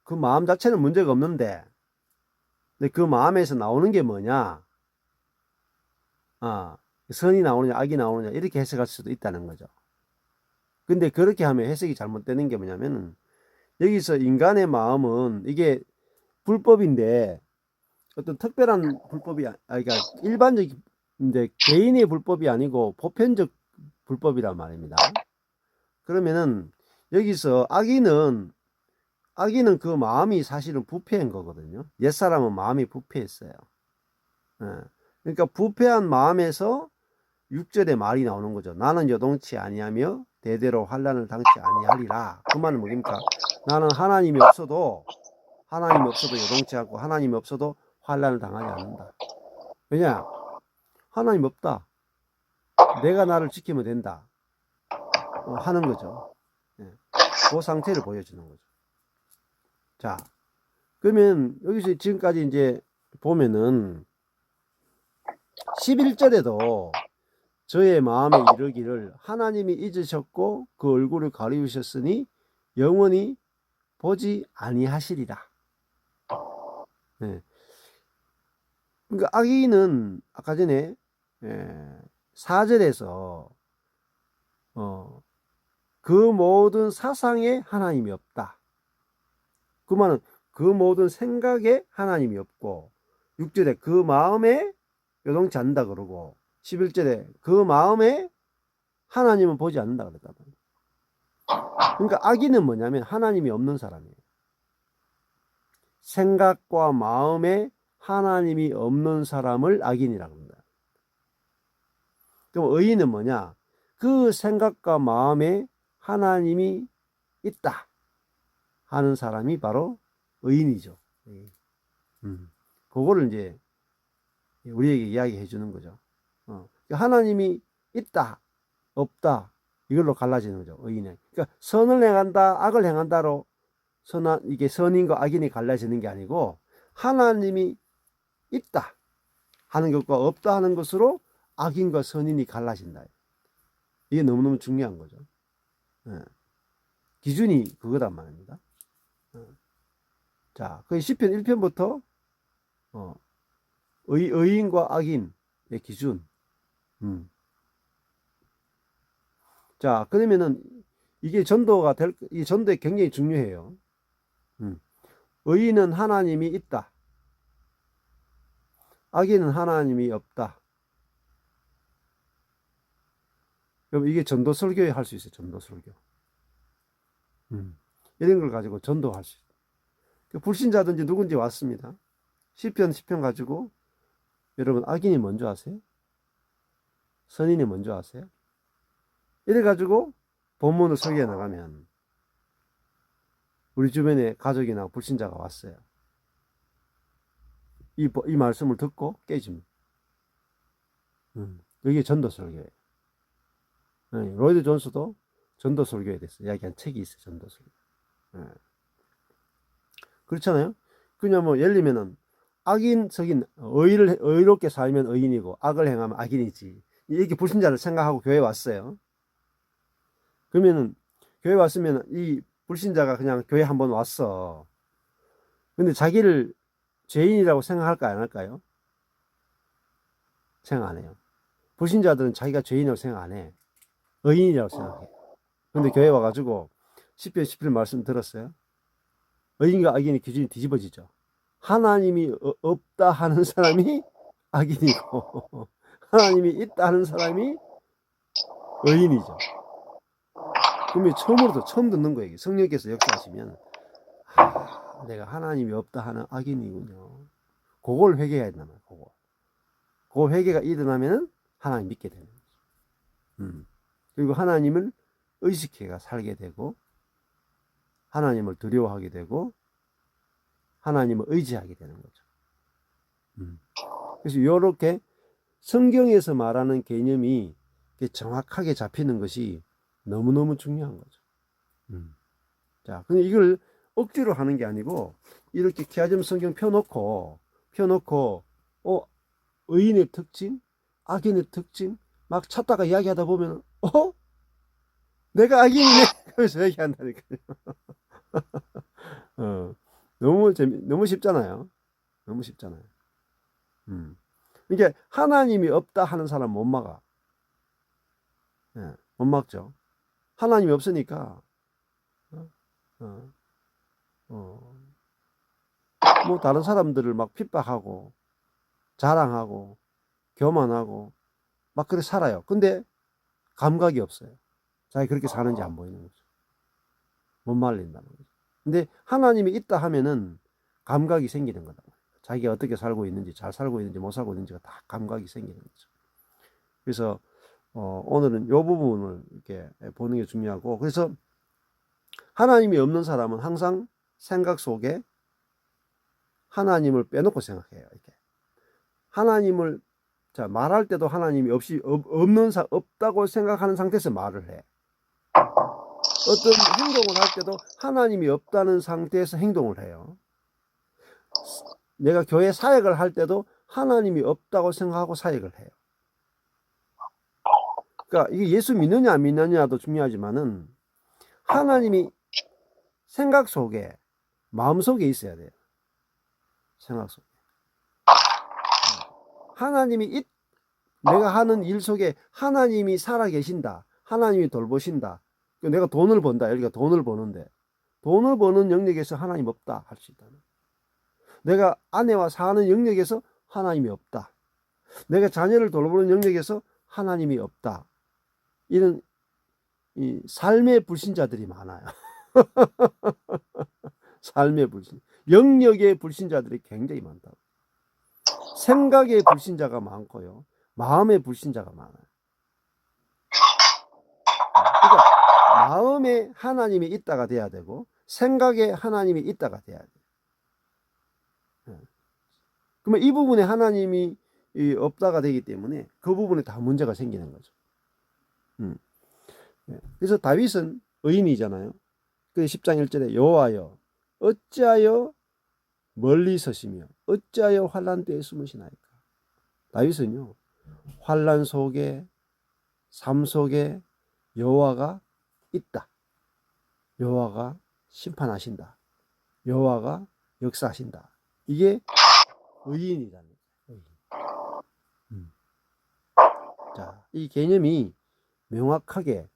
그 마음 자체는 문제가 없는데, 근데 그 마음에서 나오는 게 뭐냐? 선이 나오느냐, 악이 나오느냐, 이렇게 해석할 수도 있다는 거죠. 근데 그렇게 하면 해석이 잘못되는 게 뭐냐면은, 여기서 인간의 마음은 이게 불법인데, 어떤 특별한 불법이, 그러니까 일반적인, 이제 개인의 불법이 아니고 보편적 불법이란 말입니다. 그러면은, 여기서 악인은 그 마음이 사실은 부패한 거거든요. 옛사람은 마음이 부패했어요. 예. 그러니까 부패한 마음에서 6절에 말이 나오는 거죠. 나는 요동치 아니하며 대대로 환난을 당치 아니하리라. 그 말은 뭡니까? 나는 하나님이 없어도 요동치 않고 하나님이 없어도 환난을 당하지 않는다. 왜냐? 하나님 없다. 내가 나를 지키면 된다. 하는 거죠. 예. 그 상태를 보여주는 거죠. 자, 그러면 여기서 지금까지 이제 보면은 11절에도 저의 마음에 이르기를 하나님이 잊으셨고 그 얼굴을 가리우셨으니 영원히 보지 아니하시리라. 네. 그러니까 악인은 아까 전에 4절에서 그 모든 사상에 하나님이 없다. 그 말은 그 모든 생각에 하나님이 없고 6절에 그 마음에 요동치 않는다 그러고 11절에 그 마음에 하나님은 보지 않는다 그랬단 말이에요. 그러니까 악인은 뭐냐면 하나님이 없는 사람이에요. 생각과 마음에 하나님이 없는 사람을 악인이라고 합니다. 그럼 의인은 뭐냐? 그 생각과 마음에 하나님이 있다 하는 사람이 바로 의인이죠. 그거를 이제 우리에게 이야기해 주는 거죠. 하나님이 있다, 없다, 이걸로 갈라지는 거죠. 의인은. 그러니까 선을 행한다, 악을 행한다로 이게 선인과 악인이 갈라지는 게 아니고 하나님이 있다 하는 것과 없다 하는 것으로 악인과 선인이 갈라진다. 이게 너무너무 중요한 거죠. 기준이 그거란 말입니다. 자, 그 시편 1편부터 의인과 악인의 기준. 자, 그러면은 이게 이 전도에 굉장히 중요해요. 의인은 하나님이 있다. 악인은 하나님이 없다. 여러분, 이게 전도 설교에 할 수 있어요. 전도 설교. 이런 걸 가지고 전도할 수 있어요. 불신자든지 누군지 왔습니다. 시편 10편 가지고 여러분 악인이 뭔지 아세요? 선인이 뭔지 아세요? 이래 가지고 본문을 설교해 나가면 우리 주변에 가족이나 불신자가 왔어요. 이 말씀을 듣고 깨집니다. 이게 전도 설교예요. 로이드 존스도 전도 설교에 대해서 이야기한 책이 있어요. 전도 설교. 그렇잖아요. 그냥 뭐 예를 들면은 악인 석인 의롭게 살면 의인이고 악을 행하면 악인이지. 이렇게 불신자를 생각하고 교회에 왔어요. 그러면은 교회 왔으면 이 불신자가 그냥 교회 한번 왔어. 근데 자기를 죄인이라고 생각할까요? 안 할까요? 생각 안 해요. 불신자들은 자기가 죄인이라고 생각 안 해. 의인이라고 생각해. 근데 교회 와가지고 10편 11편 말씀 들었어요? 의인과 악인의 기준이 뒤집어지죠. 하나님이 없다 하는 사람이 악인이고 하나님이 있다 하는 사람이 의인이죠. 그러면 처음 듣는 거예요. 성령께서 역사하시면 내가 하나님이 없다 하는 악인이군요. 그걸 회개해야 된단 말이에요. 그 회개가 일어나면 하나님 믿게 되는 거죠. 그리고 하나님을 의식해가 살게 되고 하나님을 두려워하게 되고 하나님을 의지하게 되는 거죠. 그래서 이렇게 성경에서 말하는 개념이 정확하게 잡히는 것이 너무너무 중요한 거죠. 자, 근데 이걸 억지로 하는 게 아니고 이렇게 키아즘 성경 펴놓고 의인의 특징, 악인의 특징 막 찾다가 이야기하다 보면 내가 악인이네. 여기서 얘기한다니까요. 너무 쉽잖아요. 너무 쉽잖아요. 이게 하나님이 없다 하는 사람 못 막아. 예, 못 막죠. 하나님이 없으니까, 뭐 다른 사람들을 막 핍박하고, 자랑하고, 교만하고, 막 그렇게 살아요. 근데 감각이 없어요. 자기 그렇게 사는지 안 보이는 거죠. 못 말린다는 거죠. 근데 하나님이 있다 하면은 감각이 생기는 거다. 자기가 어떻게 살고 있는지, 잘 살고 있는지, 못 살고 있는지가 다 감각이 생기는 거죠. 그래서, 오늘은 이 부분을 이렇게 보는 게 중요하고, 그래서 하나님이 없는 사람은 항상 생각 속에 하나님을 빼놓고 생각해요. 이렇게. 하나님을, 자, 말할 때도 하나님이 없다고 생각하는 상태에서 말을 해. 어떤 행동을 할 때도 하나님이 없다는 상태에서 행동을 해요. 내가 교회 사역을 할 때도 하나님이 없다고 생각하고 사역을 해요. 그러니까 이게 예수 믿느냐 안 믿느냐도 중요하지만은 하나님이 생각 속에, 마음 속에 있어야 돼요. 생각 속에. 하나님이 내가 하는 일 속에 하나님이 살아 계신다. 하나님이 돌보신다. 내가 돈을 번다. 여기가 돈을 버는데 돈을 버는 영역에서 하나님 없다 할 수 있다. 내가 아내와 사는 영역에서 하나님이 없다. 내가 자녀를 돌보는 영역에서 하나님이 없다. 이런 이 삶의 불신자들이 많아요. 삶의 불신, 영역의 불신자들이 굉장히 많다고. 생각의 불신자가 많고요, 마음의 불신자가 많아요. 그러니까 마음에 하나님이 있다가 돼야 되고 생각에 하나님이 있다가 돼야 돼요. 그러면 이 부분에 하나님이 없다가 되기 때문에 그 부분에 다 문제가 생기는 거죠. 그래서 다윗은 의인이잖아요. 그래서 10장 1절에 여호와여 어찌하여 멀리 서시며 어찌하여 환난 때에 숨으시나이까. 다윗은요, 환난 속에, 삶 속에 여호와가 있다. 여호와가 심판하신다. 여호와가 역사하신다. 이게 의인이라는 거예요. 의인. 자, 이 개념이 명확하게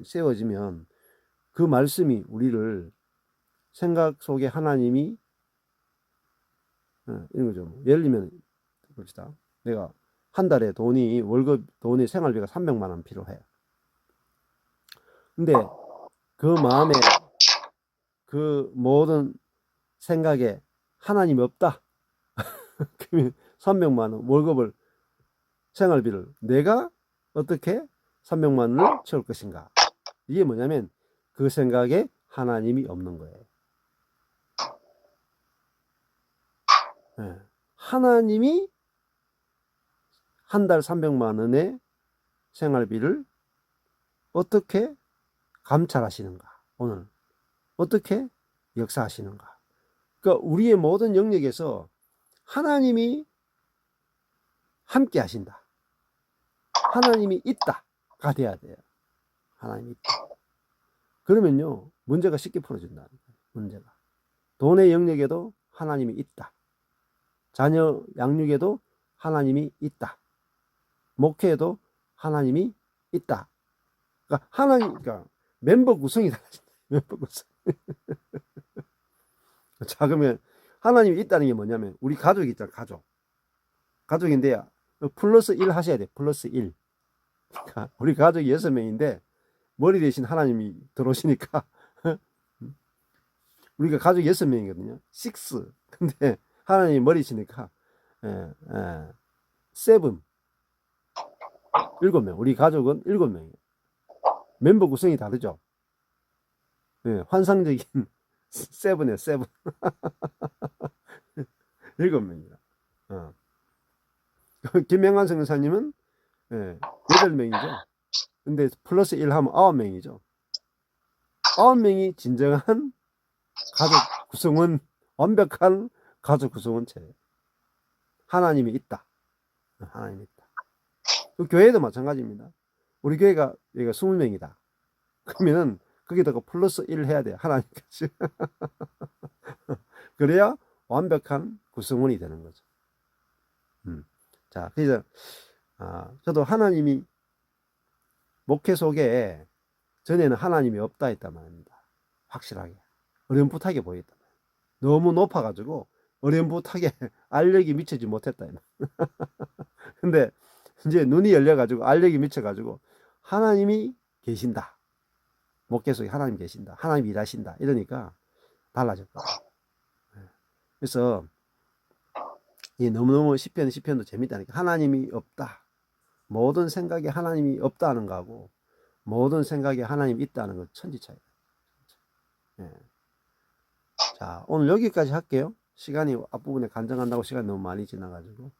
세워지면 그 말씀이 우리를 생각 속에 하나님이 이런 거죠. 예를 들면 봅시다. 내가 한 달에 돈이 생활비가 300만 원 필요해. 근데 그 마음에 그 모든 생각에 하나님이 없다. 그러면 300만 원 월급을, 생활비를 내가 어떻게 300만 원을 채울 것인가. 이게 뭐냐면 그 생각에 하나님이 없는 거예요. 하나님이 한 달 300만 원의 생활비를 어떻게 감찰하시는가, 오늘 어떻게 역사하시는가. 그러니까 우리의 모든 영역에서 하나님이 함께 하신다, 하나님이 있다가 돼야 돼요. 하나님이 있다. 그러면요, 문제가 쉽게 풀어진다는 거예요. 문제가. 돈의 영역에도 하나님이 있다. 자녀 양육에도 하나님이 있다. 목회에도 하나님이 있다. 그러니까 멤버 구성이 달라진다. 멤버 구성. 자, 그러면 하나님이 있다는 게 뭐냐면 우리 가족이 있잖아. 가족인데 플러스 1 하셔야 돼. 플러스 1. 그러니까 우리 가족이 6명인데 머리 대신 하나님이 들어오시니까 우리가 가족 6명이거든요. 6. 근데 하나님이 머리시니까 7. 7명. 우리 가족은 7명이에요. 멤버 구성이 다르죠. 환상적인 7이에요. 7. 7명이다. 김명환 선교사님은 8명이죠. 근데 플러스 1 하면 9명이죠. 9명이 진정한 가족 구성은, 완벽한 가족 구성원체예요. 하나님이 있다. 하나님이 있다. 그 교회도 마찬가지입니다. 우리 교회가 20명이다. 그러면은 거기다가 플러스 1 해야 돼요. 하나님까지. 그래야 완벽한 구성원이 되는 거죠. 자, 그래서 저도 하나님이 목회 속에 전에는 하나님이 없다 했단 말입니다. 확실하게 어렴풋하게 보였단 말이에요. 너무 높아가지고 어렴풋하게 알력이 미치지 못했다. 근데 이제 눈이 열려가지고 알력이 미쳐가지고 하나님이 계신다. 목회 속에 하나님 계신다. 하나님 일하신다. 이러니까 달라졌거든요. 그래서 이 너무너무 시편도 재밌다니까. 하나님이 없다. 모든 생각에 하나님이 없다는 거하고 모든 생각에 하나님이 있다는 건 천지 차이다. 예. 자, 오늘 여기까지 할게요. 시간이 앞부분에 간증한다고 시간이 너무 많이 지나가지고.